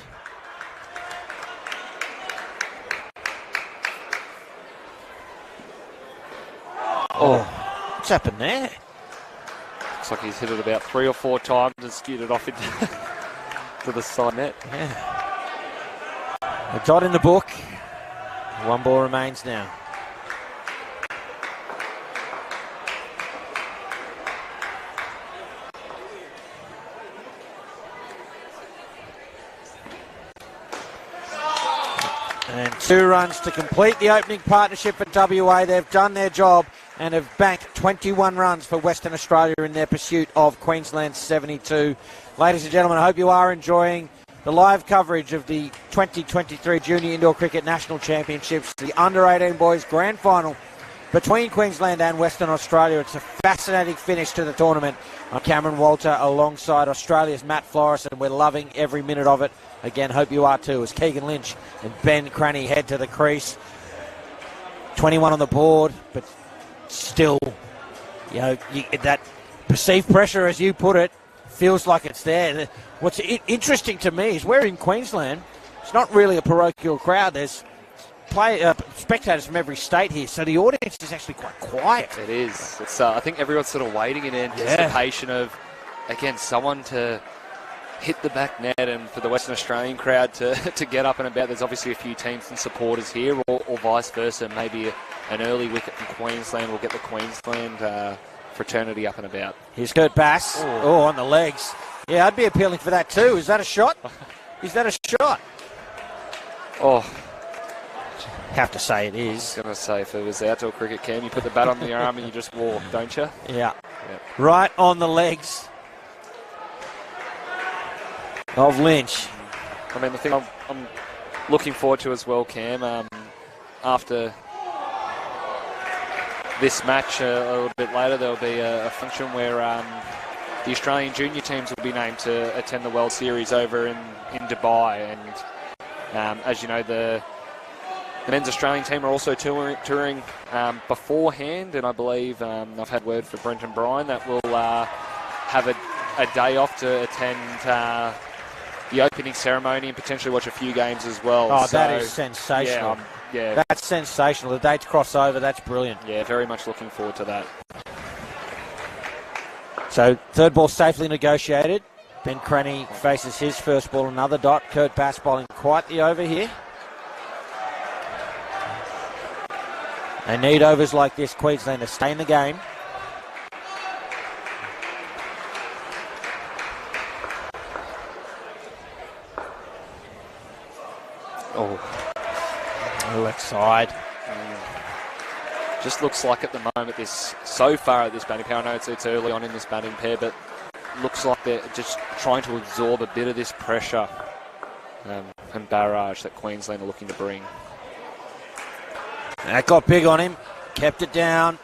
What's happened there? Looks like he's hit it about 3 or 4 times and skewed it off into to the side net. Yeah. A dot in the book. 1 ball remains now. And 2 runs to complete the opening partnership for WA. They've done their job and have banked 21 runs for Western Australia in their pursuit of Queensland's 72. Ladies and gentlemen, I hope you are enjoying the live coverage of the 2023 Junior Indoor Cricket National Championships, the Under-18 Boys Grand Final between Queensland and Western Australia. It's a fascinating finish to the tournament. I'm Cameron Walter alongside Australia's Matt Flores, and we're loving every minute of it. Again, hope you are too, as Keegan Lynch and Ben Cranny head to the crease. 21 on the board, but still, that perceived pressure, as you put it, feels like it's there. What's interesting to me is we're in Queensland, it's not really a parochial crowd. There's spectators from every state here, so the audience is actually quite quiet. It is. It's, I think everyone's sort of waiting in anticipation of, again, someone to hit the back net and for the Western Australian crowd to get up and about. There's obviously a few teams and supporters here, or vice versa. Maybe an early wicket from Queensland will get the Queensland fraternity up and about. Here's Kurt Bass. Oh, on the legs. Yeah, I'd be appealing for that too. Is that a shot? Is that a shot? Oh. Have to say it is. I was going to say, if it was outdoor cricket, Cam, you put the bat on the arm and you just walk, don't you? Yeah. Right on the legs of Lynch. I mean, the thing I'm looking forward to as well, Cam, after this match a little bit later, there'll be a function where the Australian junior teams will be named to attend the World Series over in Dubai. And as you know, the men's Australian team are also touring beforehand, and I believe I've had word for Brenton Bryan that will have a day off to attend the opening ceremony and potentially watch a few games as well. Oh, so, that is sensational. Yeah, that's sensational. The dates cross over. That's brilliant. Yeah, very much looking forward to that. So third ball safely negotiated. Ben Cranny faces his first ball, another dot. Kurt Bass bowling quite the over here. They need overs like this, Queensland, to stay in the game. Left side. Just looks like at the moment, so far at this batting pair, I know it's early on in this batting pair, but looks like they're just trying to absorb a bit of this pressure and barrage that Queensland are looking to bring. That got big on him, kept it down.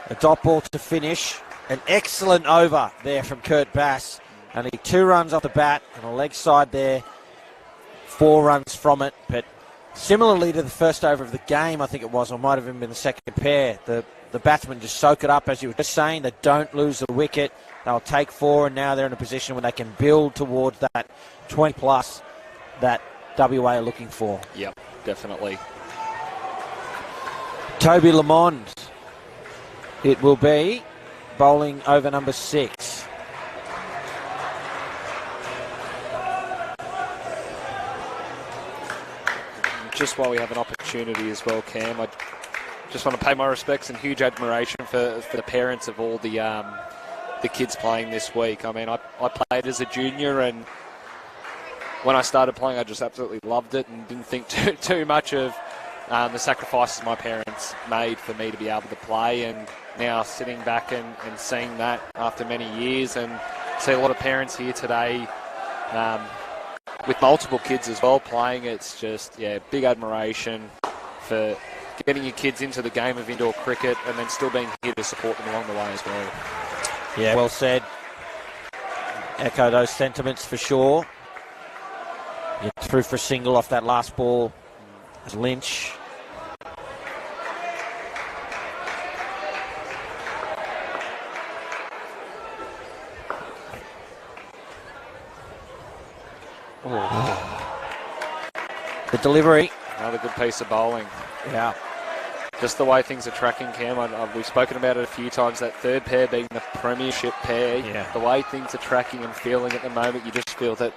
A dot ball to finish. An excellent over there from Kurt Bass. Only 2 runs off the bat and a leg side there. 4 runs from it, but similarly to the first over of the game, I think it was, or might have even been the second pair, the batsmen just soak it up, as you were just saying. They don't lose the wicket. They'll take 4, and now they're in a position where they can build towards that 20 plus that WA are looking for. Yep, definitely. Toby Lamond, it will be, bowling over number 6. Just while we have an opportunity as well, Cam, I just want to pay my respects and huge admiration for the parents of all the kids playing this week. I mean, I played as a junior, and when I started playing, I just absolutely loved it and didn't think too much of the sacrifices my parents made for me to be able to play. And now sitting back and seeing that after many years, and see a lot of parents here today with multiple kids as well playing, it's just, big admiration for getting your kids into the game of indoor cricket and then still being here to support them along the way as well. Yeah, well said. Echo those sentiments for sure. You're through for a single off that last ball. Lynch. The delivery. Another good piece of bowling. Yeah. Just the way things are tracking, Cam. We've spoken about it a few times, that third pair being the premiership pair. Yeah. The way things are tracking and feeling at the moment, you just feel that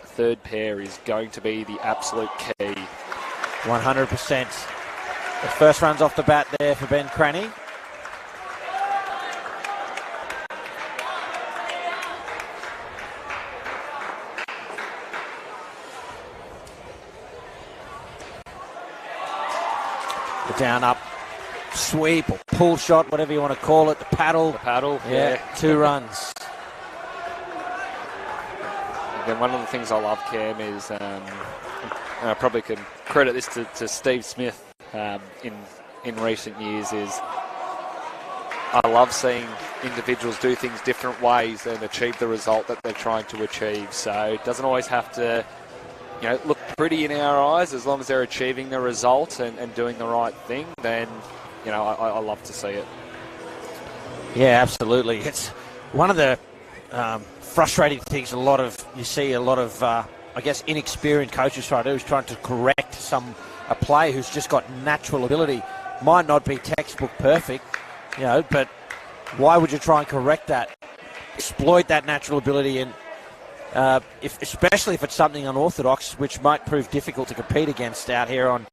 third pair is going to be the absolute key. 100%. The first runs off the bat there for Ben Cranny. The down up sweep or pull shot, whatever you want to call it, the paddle. The paddle, yeah. 2 runs. Again, one of the things I love, Cam, is I probably can credit this to Steve Smith in recent years, is I love seeing individuals do things different ways and achieve the result that they're trying to achieve. So it doesn't always have to, look pretty in our eyes. As long as they're achieving the result and doing the right thing, then, I love to see it. Yeah, absolutely. It's one of the frustrating things. You see a lot of I guess, inexperienced coach is trying to do, is trying to correct a player who's just got natural ability. Might not be textbook perfect, but why would you try and correct that? Exploit that natural ability, and especially if it's something unorthodox, which might prove difficult to compete against out here on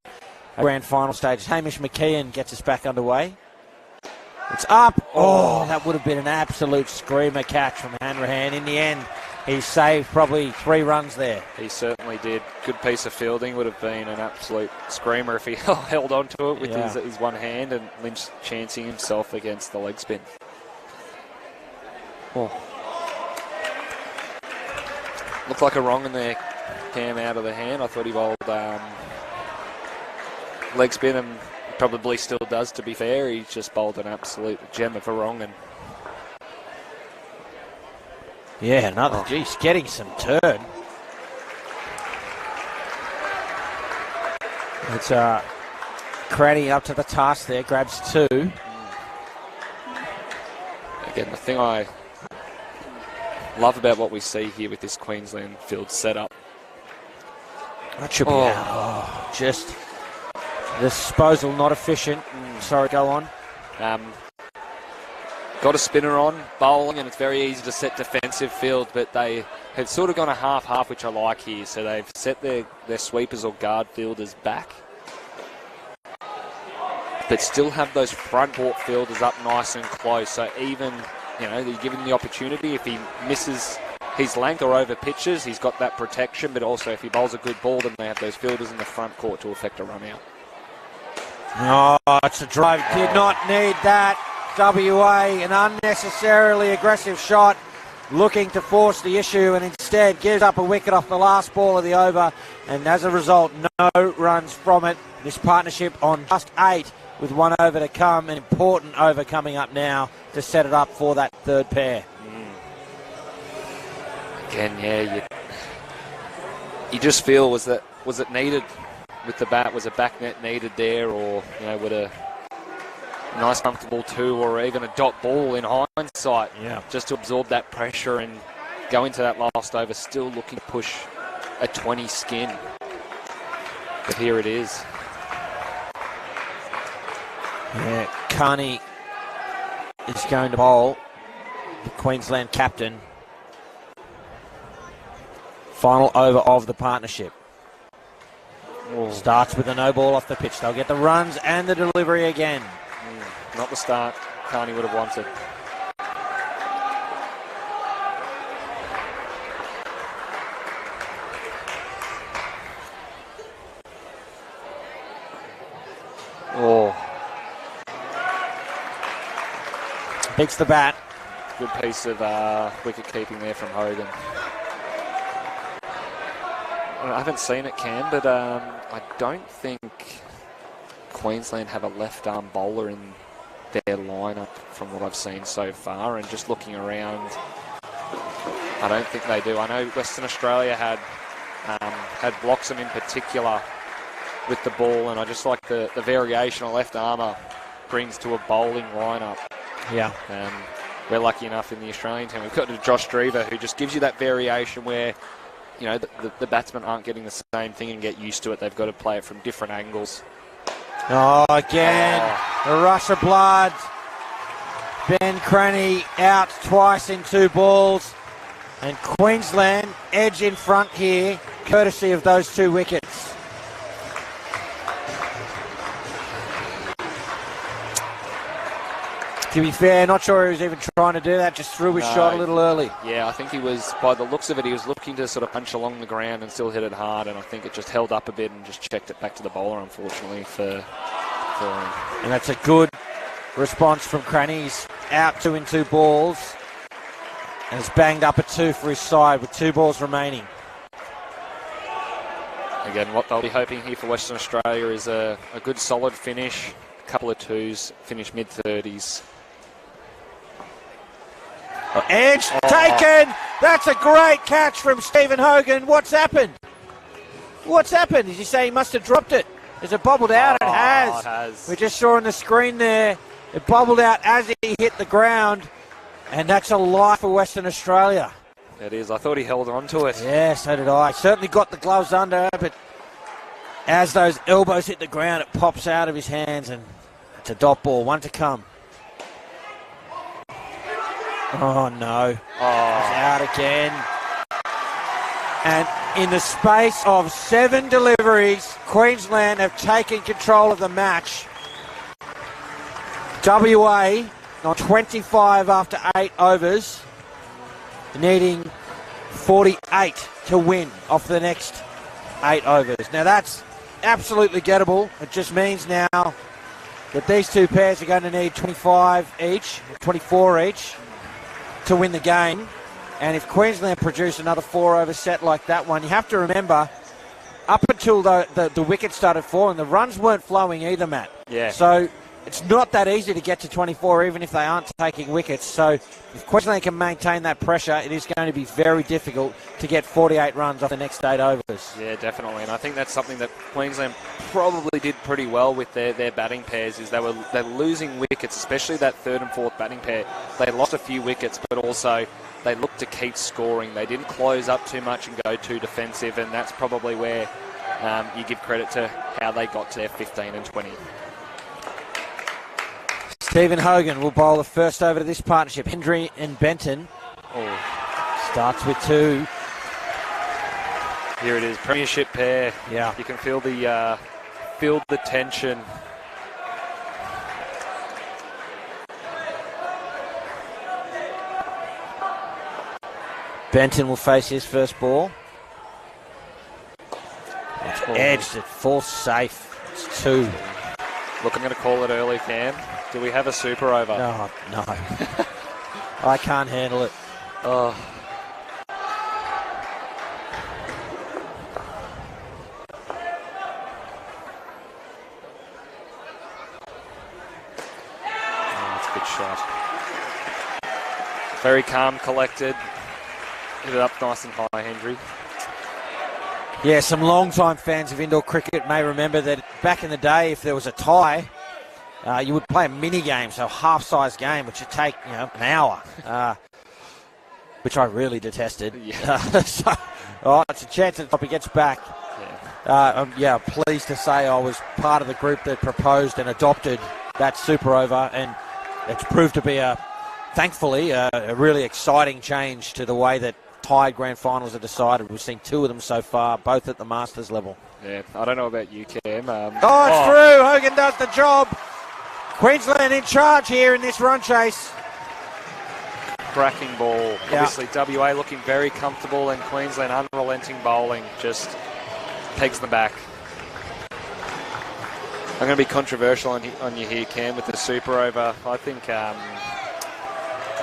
a grand final stage. Hamish McKeon gets us back underway. It's up. Oh, that would have been an absolute screamer catch from Hanrahan. In the end, he saved probably 3 runs there. He certainly did. Good piece of fielding. Would have been an absolute screamer if he held on to it with his one hand, and Lynch chancing himself against the leg spin. Oh. Looked like a wrong in there, Cam, out of the hand. I thought he bowled leg spin, and probably still does, to be fair. He just bowled an absolute gem of a wrong. And yeah, another. Geez, getting some turn. It's Cranny up to the task there, grabs 2. Again, the thing I love about what we see here with this Queensland field setup. That should be out. Oh, just disposal not efficient. Sorry, go on. Got a spinner on, bowling, and it's very easy to set defensive field, but they have sort of gone a half-half, which I like here. So they've set their sweepers or guard fielders back, but still have those front court fielders up nice and close. So even, they're giving the opportunity. If he misses his length or over pitches, he's got that protection, but also if he bowls a good ball, then they have those fielders in the front court to effect a run out. Oh, it's a drive. Did not need that. WA, an unnecessarily aggressive shot, looking to force the issue, and instead gives up a wicket off the last ball of the over, and as a result, no runs from it. This partnership on just 8 with 1 over to come, an important over coming up now to set it up for that third pair. Again, you just feel, was it needed with the bat? Was a back net needed there, or would a nice comfortable 2 or even a dot ball in hindsight, just to absorb that pressure and go into that last over, still looking to push a 20 skin. But here it is. Yeah, Carney is going to bowl, the Queensland captain. Final over of the partnership. Starts with a no ball off the pitch. They'll get the runs and the delivery again. Not the start Carney would have wanted. Beats the bat. Good piece of wicket keeping there from Hogan. I haven't seen it, Cam, but I don't think Queensland have a left arm bowler in their lineup from what I've seen so far, and just looking around, I don't think they do. I know Western Australia had Bloxham in particular with the ball, and I just like the variation a left armour brings to a bowling lineup. Yeah. We're lucky enough in the Australian team. We've got Josh Drever, who just gives you that variation where, the batsmen aren't getting the same thing and get used to it. They've got to play it from different angles. Oh, again, the rush of blood. Ben Cranny out twice in 2 balls. And Queensland edge in front here, courtesy of those 2 wickets. To be fair, not sure he was even trying to do that, just threw his shot a little early. Yeah, I think he was, by the looks of it, he was looking to sort of punch along the ground and still hit it hard, and I think it just held up a bit and just checked it back to the bowler, unfortunately, for him. And that's a good response from Cranny. He's out 2 in 2 balls, and it's banged up at 2 for his side with 2 balls remaining. Again, what they'll be hoping here for Western Australia is a good solid finish, a couple of 2s, finish mid-30s. Edge taken. That's a great catch from Stephen Hogan. What's happened? Did you say he must have dropped it? Is it bobbled out? It has. It has. We just saw on the screen there. It bobbled out as he hit the ground. And that's a life for Western Australia. It is. I thought he held on to it. Yeah, so did I. Certainly got the gloves under, but as those elbows hit the ground, it pops out of his hands, and it's a dot ball. One to come. Oh, no. It's out again. And in the space of 7 deliveries, Queensland have taken control of the match. WA on 25 after 8 overs, needing 48 to win off the next 8 overs. Now that's absolutely gettable. It just means now that these two pairs are going to need 25 each, 24 each, to win the game. And if Queensland produce another 4-over set like that one, you have to remember, up until the wickets started falling, the runs weren't flowing either, Matt. Yeah. So it's not that easy to get to 24, even if they aren't taking wickets. So if Queensland can maintain that pressure, it is going to be very difficult to get 48 runs off the next 8 overs. Yeah, definitely. And I think that's something that Queensland probably did pretty well with their batting pairs, is they're losing wickets, especially that third and fourth batting pair. They lost a few wickets, but also they looked to keep scoring. They didn't close up too much and go too defensive, and that's probably where you give credit to how they got to their 15 and 20. Stephen Hogan will bowl the first over to this partnership. Hendry and Benton. Starts with 2. Here it is, premiership pair. Yeah. You can feel the tension. Benton will face his first ball. It's edged. It falls safe. It's 2. Look, I'm going to call it early, Cam. Do we have a super over? No. I can't handle it. Oh. That's a good shot. Very calm, collected. Hit it up nice and high, Hendry. Yeah, some long-time fans of indoor cricket may remember that back in the day, if there was a tie, you would play a mini game, so a half-size game, which would take an hour, which I really detested. Yeah. It's a chance that he gets back. Yeah. I'm pleased to say I was part of the group that proposed and adopted that super over, and it's proved to be thankfully a really exciting change to the way that tied grand finals are decided. We've seen 2 of them so far, both at the Masters level. Yeah, I don't know about you, Cam. It's through. Hogan does the job. Queensland in charge here in this run chase. Cracking ball. Yeah. Obviously, WA looking very comfortable, and Queensland unrelenting bowling just pegs them back. I'm going to be controversial on you here, Cam, with the super over. I think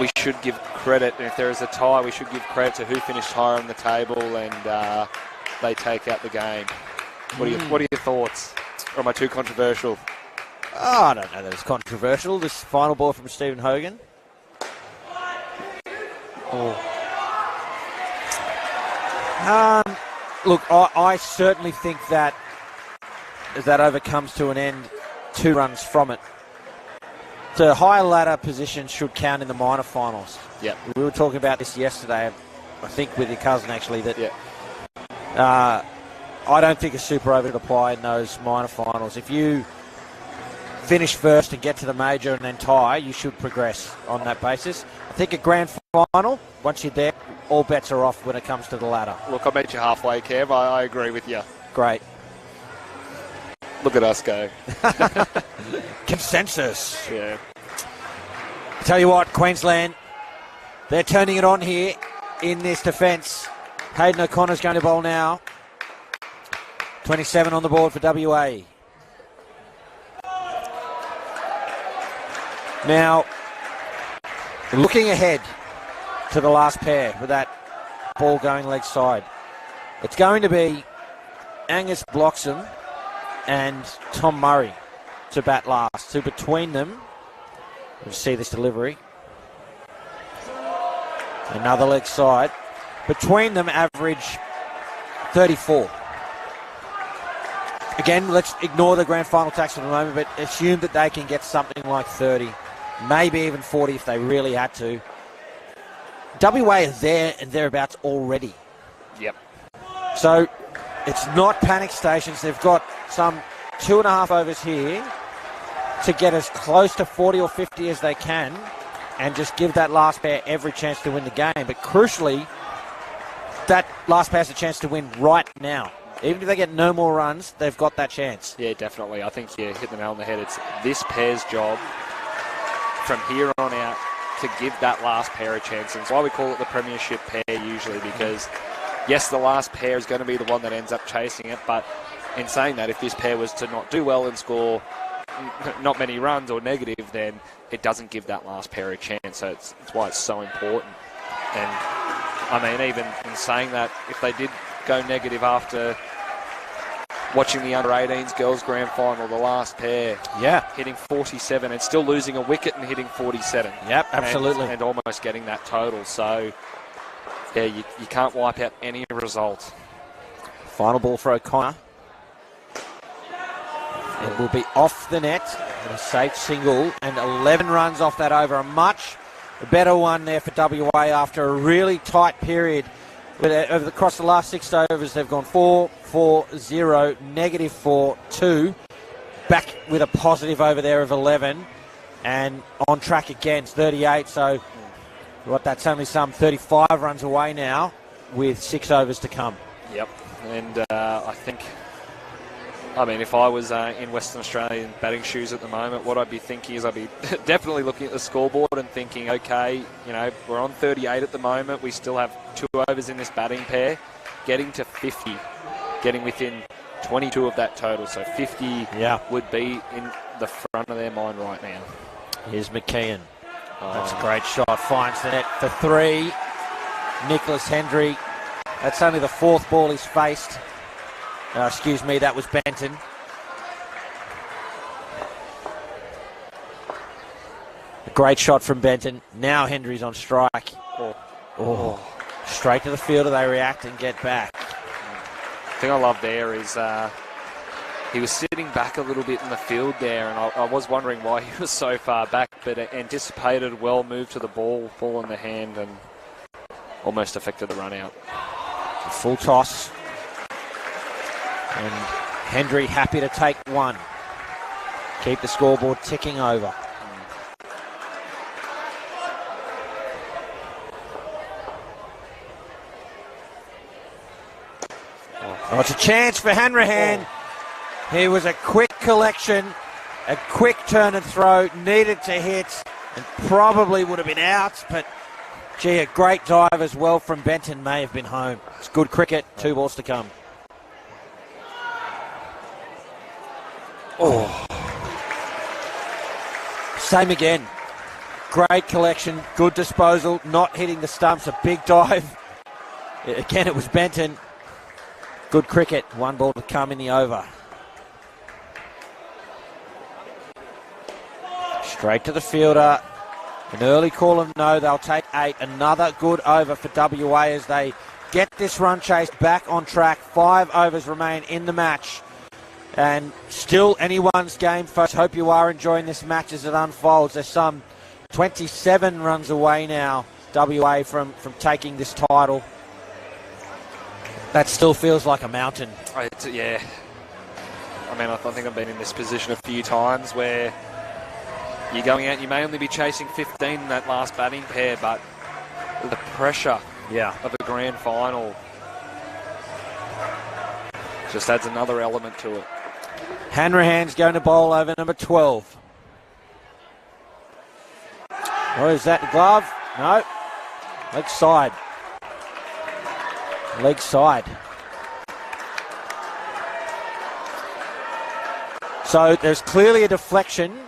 we should give credit, and if there is a tie, we should give credit to who finished higher on the table, and they take out the game. What are your thoughts? Or am I too controversial? Oh, I don't know that it's controversial. This final ball from Stephen Hogan. Look, I certainly think that as that over comes to an end, 2 runs from it. The higher ladder position should count in the minor finals. Yeah. We were talking about this yesterday, I think with your cousin actually, that I don't think a super over would apply in those minor finals. If you finish first and get to the major and then tie, you should progress on that basis. I think a grand final, once you're there, all bets are off when it comes to the ladder. Look, I met you halfway, Kev. I agree with you. Great. Look at us go. Consensus. Yeah. Tell you what, Queensland, they're turning it on here in this defence. Hayden O'Connor's going to bowl now. 27 on the board for WA. Now, looking ahead to the last pair with that ball going leg side, it's going to be Angus Bloxham and Tom Murray to bat last. So between them, we'll see this delivery. Another leg side. Between them, average 34. Again, let's ignore the grand final tax for the moment, but assume that they can get something like 30, maybe even 40 if they really had to. WA is there and thereabouts already. Yep. So it's not panic stations. They've got some 2.5 overs here to get as close to 40 or 50 as they can and just give that last pair every chance to win the game. But crucially, that last pair has a chance to win right now. Even if they get no more runs, they've got that chance. Yeah, definitely. I think you hit the nail on the head. It's this pair's job from here on out to give that last pair a chance. And it's why we call it the premiership pair usually, because yes, the last pair is going to be the one that ends up chasing it, but in saying that, if this pair was to not do well and score not many runs or negative, then it doesn't give that last pair a chance. So it's why it's so important. And I mean, even in saying that, if they did go negative after watching the under-18s girls grand final, the last pair, hitting 47 and still losing a wicket and hitting 47. Yep, absolutely. And almost getting that total. So, yeah, you can't wipe out any result. Final ball for O'Connor. It will be off the net and a safe single, and 11 runs off that over. A much better one there for WA after a really tight period. Across the last 6 overs, they've gone 4-4-0, -4-2. Back with a positive over there of 11, and on track again, 38. So, that's only some 35 runs away now with 6 overs to come. Yep, and I think, I mean, if I was in Western Australian batting shoes at the moment, what I'd be thinking is I'd be definitely looking at the scoreboard and thinking, okay, we're on 38 at the moment. We still have 2 overs in this batting pair. Getting to 50, getting within 22 of that total. So 50 would be in the front of their mind right now. Here's McKeon. That's a great shot. Finds the net for 3. Nicholas Hendry. That's only the 4th ball he's faced. Excuse me, that was Benton. A great shot from Benton. Now Hendry's on strike. Straight to the fielder, they react and get back. The thing I love there is he was sitting back a little bit in the field there, and I was wondering why he was so far back, but anticipated, well moved to the ball in the hand, and almost affected the run out. Full toss. And Hendry happy to take 1. Keep the scoreboard ticking over. Oh, it's a chance for Hanrahan. He was a quick collection, a quick turn and throw, needed to hit, and probably would have been out, but gee, a great dive as well from Benton may have been home. It's good cricket, 2 balls to come. Same again. Great collection, good disposal, not hitting the stumps, a big dive. Again, it was Benton. Good cricket, 1 ball to come in the over. Straight to the fielder. An early call of no, they'll take 8. Another good over for WA as they get this run chase back on track. 5 overs remain in the match. And still anyone's game, folks. Hope you are enjoying this match as it unfolds. There's some 27 runs away now, WA, from taking this title. That still feels like a mountain. Yeah. I mean, I think I've been in this position a few times where you're going out, you may only be chasing 15 in that last batting pair, but the pressure of a grand final just adds another element to it. Hanrahan's going to bowl over number 12. Oh, is that the glove? No. Leg side. Leg side. So there's clearly a deflection.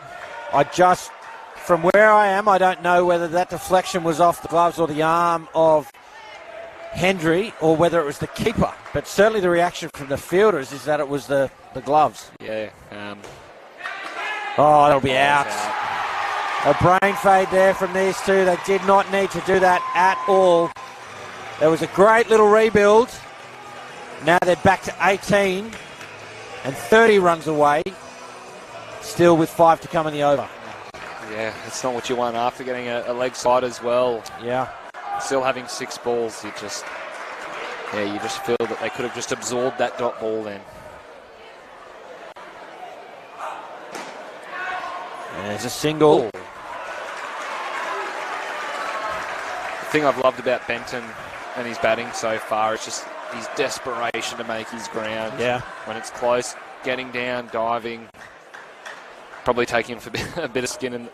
From where I am, I don't know whether that deflection was off the gloves or the arm of Hendry or whether it was the keeper. But certainly the reaction from the fielders is that it was the gloves. Yeah. That'll be out. A brain fade there from these two. They did not need to do that at all. There was a great little rebuild. Now they're back to 18 and 30 runs away. Still with 5 to come in the over. Yeah, it's not what you want after getting a leg side as well. Yeah. still having 6 balls, you just feel that they could have just absorbed that dot ball then. There's a single. The thing I've loved about Benton and his batting so far is just his desperation to make his ground. Yeah. When it's close, getting down, diving, probably taking a bit of skin in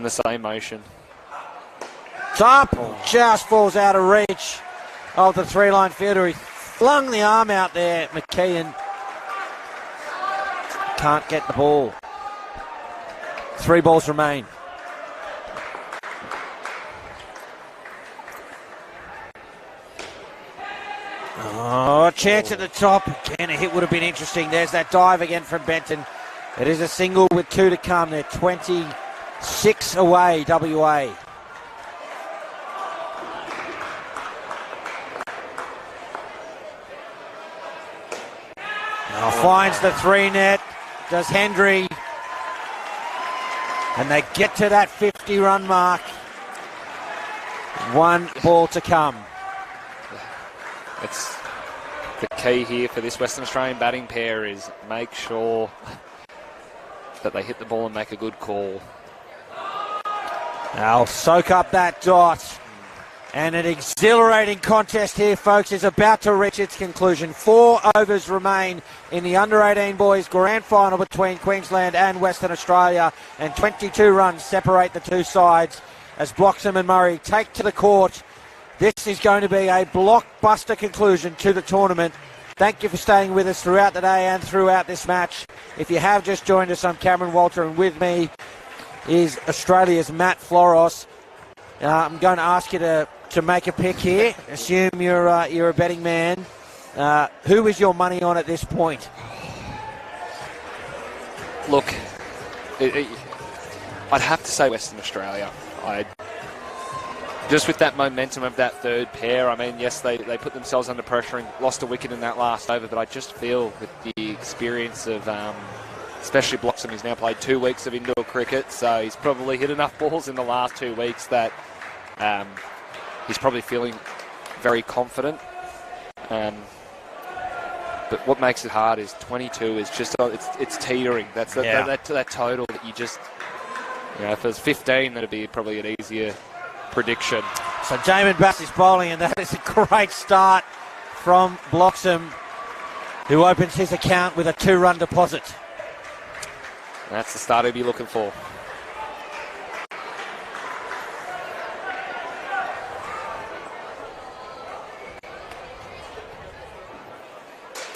the same motion. Top just falls out of reach of the 3-line fielder. He flung the arm out there. McKeon can't get the ball. 3 balls remain. Oh, chance at the top. Again, a hit would have been interesting. There's that dive again from Benton. It is a single with 2 to come. They're 26 away, WA. Finds the 3 net. Does Hendry. And they get to that 50-run mark. 1 ball to come. It's the key here for this Western Australian batting pair is make sure that they hit the ball and make a good call. They'll soak up that dot. And an exhilarating contest here, folks, is about to reach its conclusion. 4 overs remain in the under-18 boys grand final between Queensland and Western Australia, and 22 runs separate the two sides as Bloxham and Murray take to the court. This is going to be a blockbuster conclusion to the tournament. Thank you for staying with us throughout the day and throughout this match. If you have just joined us, I'm Cameron Walter, and with me is Australia's Matt Floros. I'm going to ask you to make a pick here. Assume you're a betting man. Who is your money on at this point? Look, I'd have to say Western Australia. Just with that momentum of that third pair, I mean, yes, they put themselves under pressure and lost a wicket in that last over, but I just feel with the experience of, especially Bloxham, he's now played 2 weeks of indoor cricket, so he's probably hit enough balls in the last 2 weeks that he's probably feeling very confident. But what makes it hard is 22 is just, it's teetering. That's that total that you just, if it was 15, that'd be probably an easier prediction. So Jamin Bass is bowling, and that is a great start from Bloxham, who opens his account with a 2-run deposit. That's the start he'll be looking for.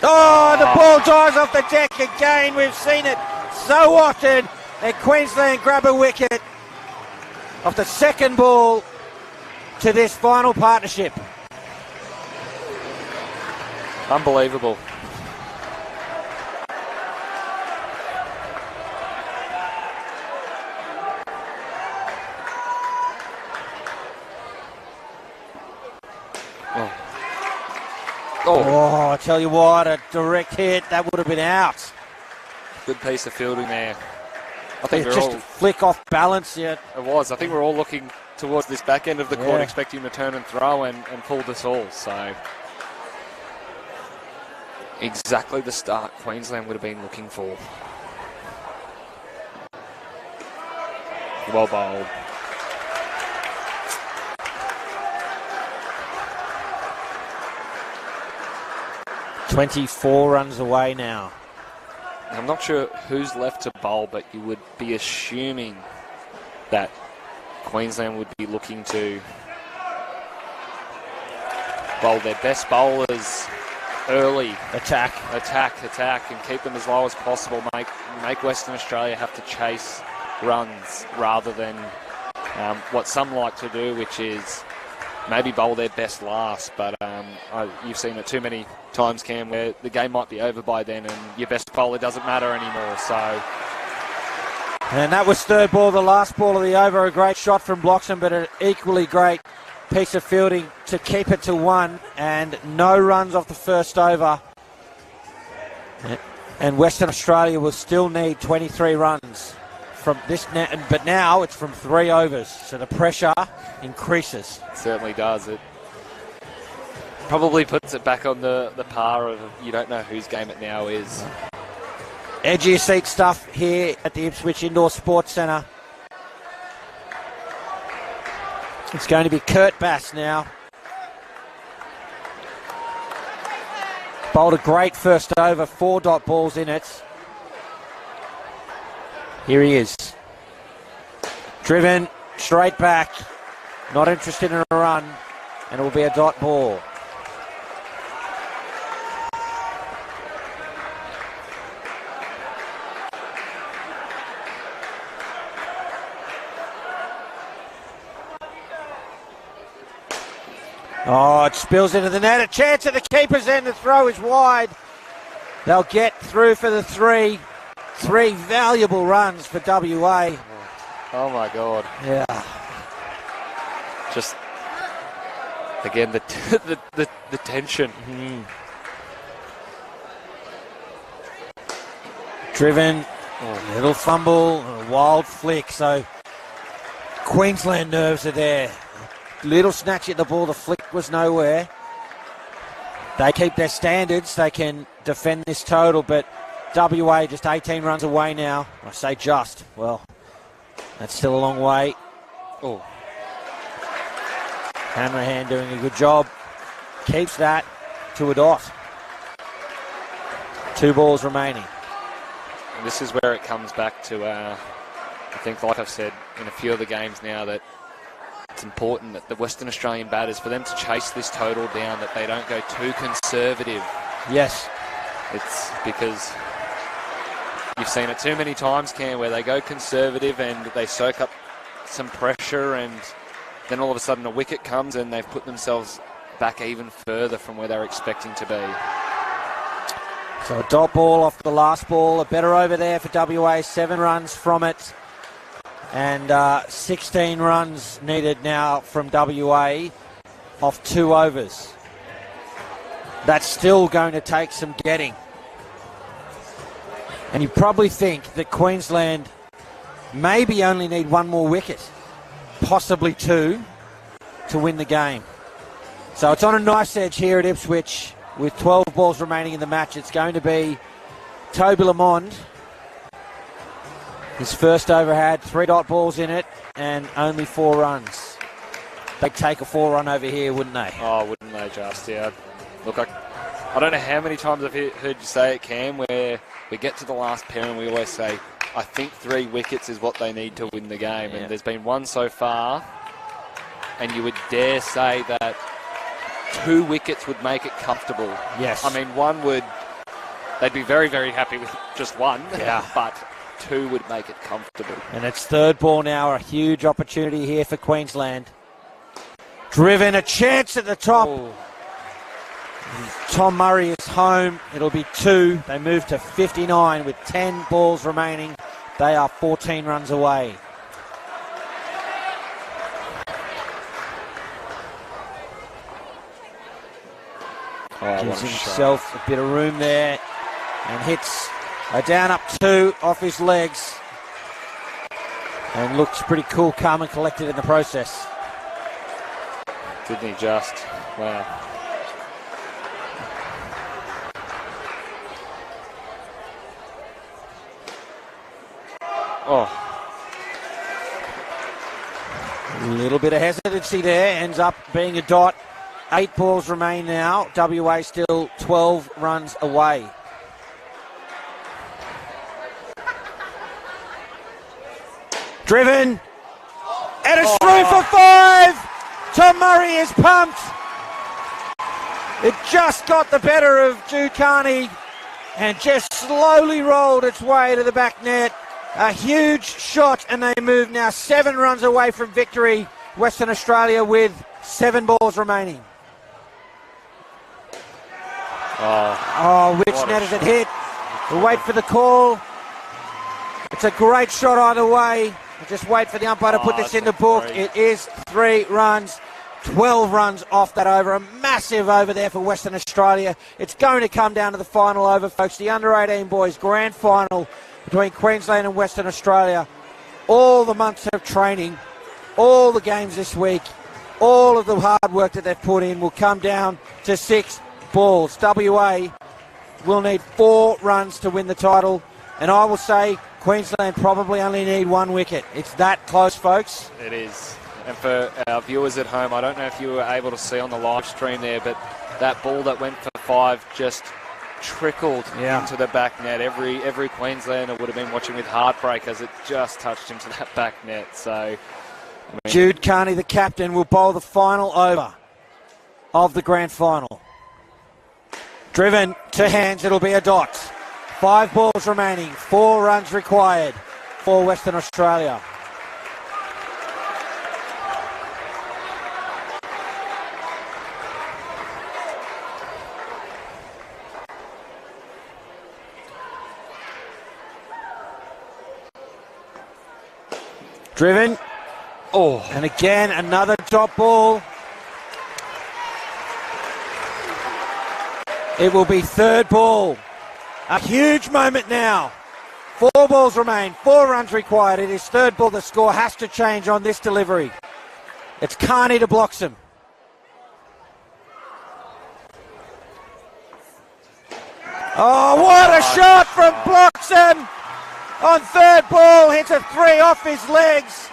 Oh, the ball dives off the deck again. We've seen it so often. And Queensland grab a wicket off the second ball to this final partnership. Unbelievable. Oh, I tell you what, a direct hit, that would have been out. Good piece of fielding there. I think just a flick off balance yet. It was. I think we're all looking towards this back end of the court, expecting him to turn and throw and pull this all. So exactly the start Queensland would have been looking for. Well bowled. "24 runs away now." I'm not sure who's left to bowl, but you would be assuming that Queensland would be looking to bowl their best bowlers early. Attack, and keep them as low as possible. Make Western Australia have to chase runs rather than what some like to do, which is maybe bowl their best last. But you've seen it too many times, Cam, where the game might be over by then and your best bowler doesn't matter anymore. So, and that was third ball, the last ball of the over. A great shot from Bloxham, but an equally great piece of fielding to keep it to 1, and no runs off the first over. And Western Australia will still need 23 runs from this net, but now it's from 3 overs, so the pressure increases. It certainly does. It probably puts it back on the par of you don't know whose game it now is. Edge of your seat stuff here at the Ipswich Indoor Sports Centre. It's going to be Kurt Bass now. Bowled a great first over, 4 dot balls in it. Here he is. Driven straight back, not interested in a run, and it will be a dot ball. Oh, it spills into the net. A chance at the keeper's end. The throw is wide. They'll get through for the 3. 3 valuable runs for WA. Oh my God. Yeah. Just, again, the tension. Mm. Driven, little fumble, a wild flick. So Queensland nerves are there. Little snatch at the ball, the flick was nowhere. They keep their standards, they can defend this total, but WA just 18 runs away now. I say just, well, that's still a long way. Oh, Hanrahan doing a good job. Keeps that to a dot. 2 balls remaining. And this is where it comes back to, I think, like I've said in a few of the games now, that it's important that the Western Australian batters, for them to chase this total down, that they don't go too conservative. Yes. It's because you've seen it too many times, Cam, where they go conservative and they soak up some pressure, and then all of a sudden a wicket comes and they've put themselves back even further from where they're expecting to be. So a dot ball off the last ball. A better over there for WA. 7 runs from it. And 16 runs needed now from WA off 2 overs. That's still going to take some getting. And you probably think that Queensland maybe only need 1 more wicket, possibly 2, to win the game. So it's on a nice edge here at Ipswich with 12 balls remaining in the match. It's going to be Toby Lamond. His first over had 3 dot balls in it and only 4 runs. They'd take a 4-run over here, wouldn't they? Oh, wouldn't they just, yeah. Look, I don't know how many times I've heard you say it, Cam, where we get to the last pair and we always say, I think 3 wickets is what they need to win the game. Yeah. And there's been 1 so far, and you would dare say that 2 wickets would make it comfortable. Yes. I mean, they'd be very, very happy with just 1, yeah. But 2 would make it comfortable. And it's 3rd ball now, a huge opportunity here for Queensland. Driven, a chance at the top. Oh. Tom Murray is home. It'll be 2. They move to 59 with 10 balls remaining. They are 14 runs away. Gives himself a bit of room there and hits a down up 2 off his legs and looks pretty cool, calm and collected in the process. Didn't he just? Wow. Oh. A little bit of hesitancy there, ends up being a dot. 8 balls remain now. WA still 12 runs away. Driven. And it's through for 5. Tom Murray is pumped. It just got the better of Jude Carney and just slowly rolled its way to the back net. A huge shot, and they move now 7 runs away from victory. Western Australia with 7 balls remaining. Which net has it hit? We'll wait for the call. It's a great shot either way. We'll just wait for the umpire to put this in the book. It is 3 runs. 12 runs off that over. A massive over there for Western Australia. It's going to come down to the final over, folks. The under-18 boys grand final between Queensland and Western Australia. all the months of training, all the games this week, all of the hard work that they've put in will come down to 6 balls. WA will need 4 runs to win the title, and I will say Queensland probably only need 1 wicket. It's that close, folks. It is. And for our viewers at home, I don't know if you were able to see on the live stream there, but that ball that went for 5 just trickled into the back net. Every Queenslander would have been watching with heartbreak as it just touched into that back net. So, Jude Carney, the captain, will bowl the final over of the grand final. Driven to hands, it'll be a dot. 5 balls remaining, 4 runs required for Western Australia. Driven. Oh, and again, another dot ball. It will be 3rd ball. A huge moment now. 4 balls remain, 4 runs required. It is 3rd ball. The score has to change on this delivery. It's Carney to Bloxham. Oh, what a shot from Bloxham! On 3rd ball, hits a 3 off his legs.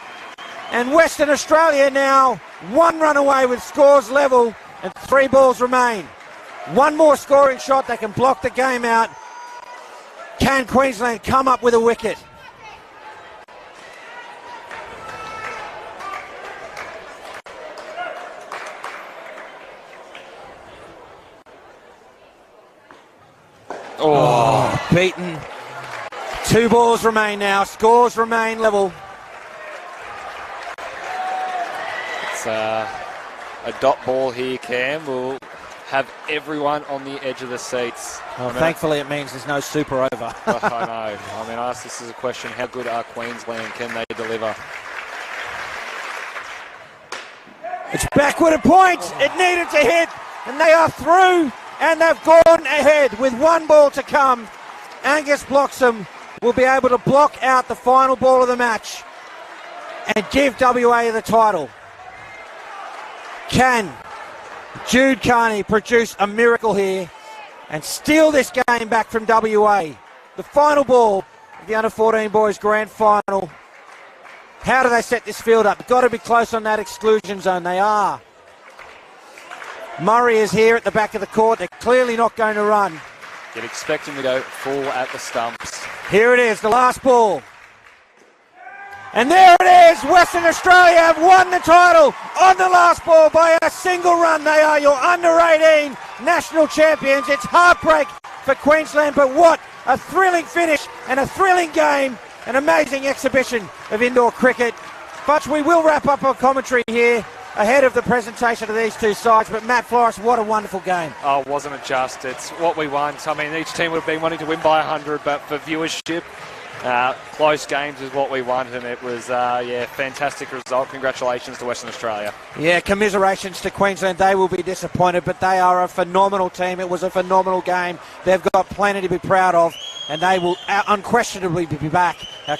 And Western Australia now 1 run away with scores level and 3 balls remain. 1 more scoring shot, they can block the game out. Can Queensland come up with a wicket? Oh, beaten. 2 balls remain now. Scores remain level. It's a dot ball here, Cam. We'll have everyone on the edge of the seats. Well, thankfully it means there's no super over. I know. I mean, I asked this as a question, how good are Queensland? Can they deliver? It's backward a point. It needed to hit, and they are through, and they've gone ahead with 1 ball to come. Angus Bloxham will be able to block out the final ball of the match and give WA the title. Can Jude Carney produce a miracle here and steal this game back from WA? The final ball of the under-14 boys grand final. How do they set this field up? Got to be close on that exclusion zone. They are. Murray is here at the back of the court. They're clearly not going to run. You'd expect him to go full at the stumps. Here it is, the last ball. And there it is, Western Australia have won the title on the last ball by a single run. They are your under-18 national champions. It's heartbreak for Queensland, but what a thrilling finish and a thrilling game, an amazing exhibition of indoor cricket. But we will wrap up our commentary here ahead of the presentation of these 2 sides. But Matt Flores, what a wonderful game. Oh, wasn't it just? It's what we want. I mean, each team would have been wanting to win by 100, but for viewership, close games is what we want, and it was, fantastic result. Congratulations to Western Australia. Yeah, commiserations to Queensland. They will be disappointed, but they are a phenomenal team. It was a phenomenal game. They've got plenty to be proud of, and they will unquestionably be back.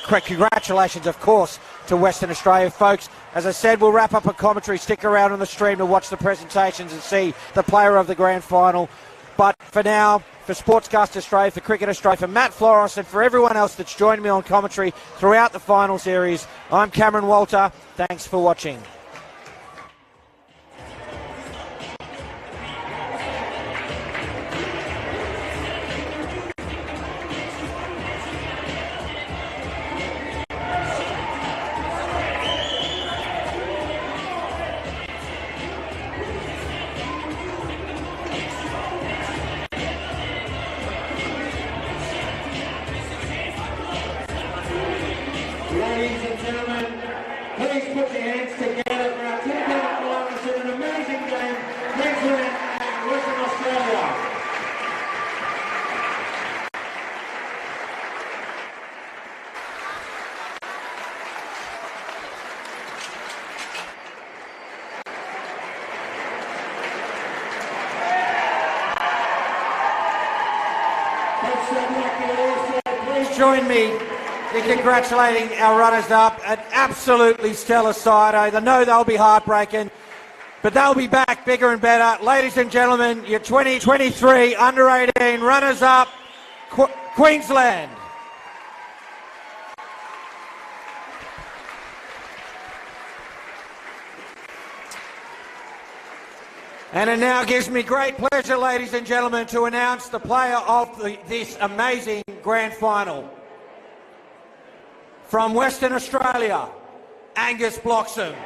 Congratulations, of course, to Western Australia. Folks, as I said, we'll wrap up a commentary. Stick around on the stream to watch the presentations and see the player of the grand final. But for now, for Sportscast Australia, for Cricket Australia, for Matt Flores, and for everyone else that's joined me on commentary throughout the final series, I'm Cameron Walter. Thanks for watching. Ladies and gentlemen, please put your hands together for our 10 finalists in an amazing game, Queensland and Western Australia. Join me You're congratulating our runners-up, an absolutely stellar side. I know they'll be heartbreaking, but they'll be back bigger and better. Ladies and gentlemen, your 2023 under-18 runners-up, Queensland. And it now gives me great pleasure, ladies and gentlemen, to announce the player of this amazing grand final. From Western Australia, Angus Bloxham.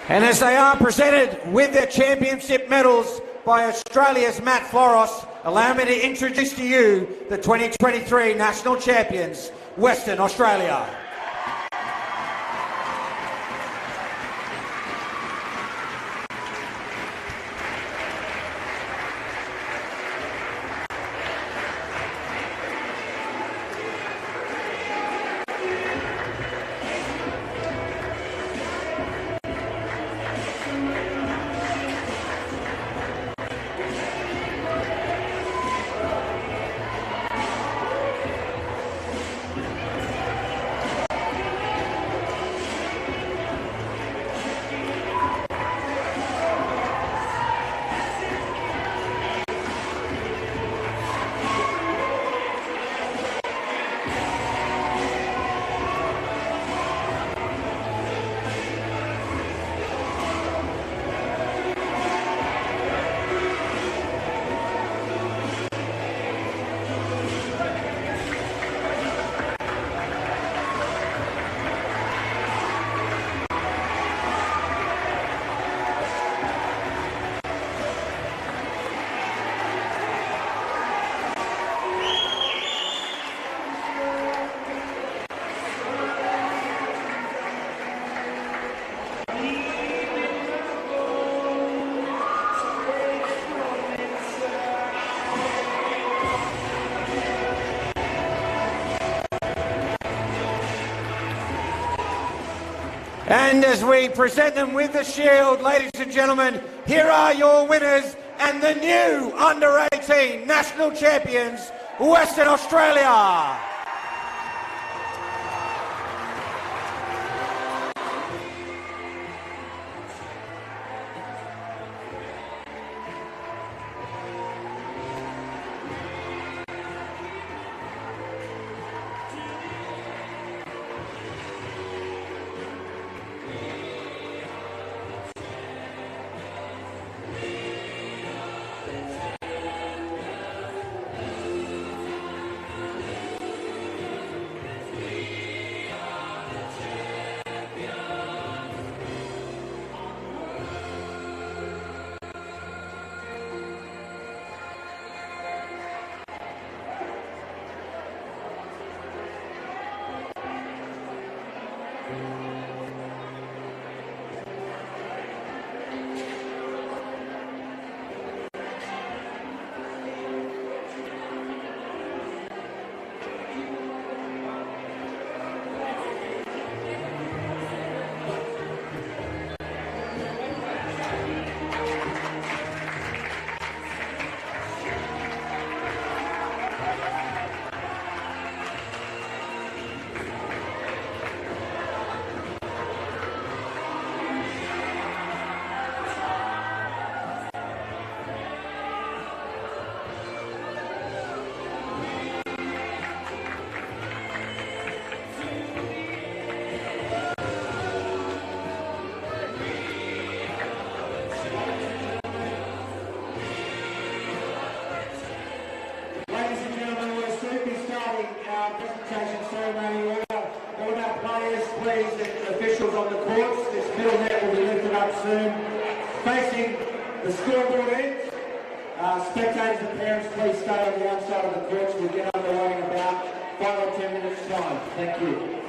And as they are presented with their championship medals by Australia's Matt Floros, allow me to introduce to you the 2023 national champions, Western Australia. And as we present them with the shield, ladies and gentlemen, here are your winners and the new under-18 national champions, Western Australia. Facing the scoreboard ends, spectators and parents, please stay on the outside of the courts. We'll get underway in about 5 or 10 minutes' time. Thank you.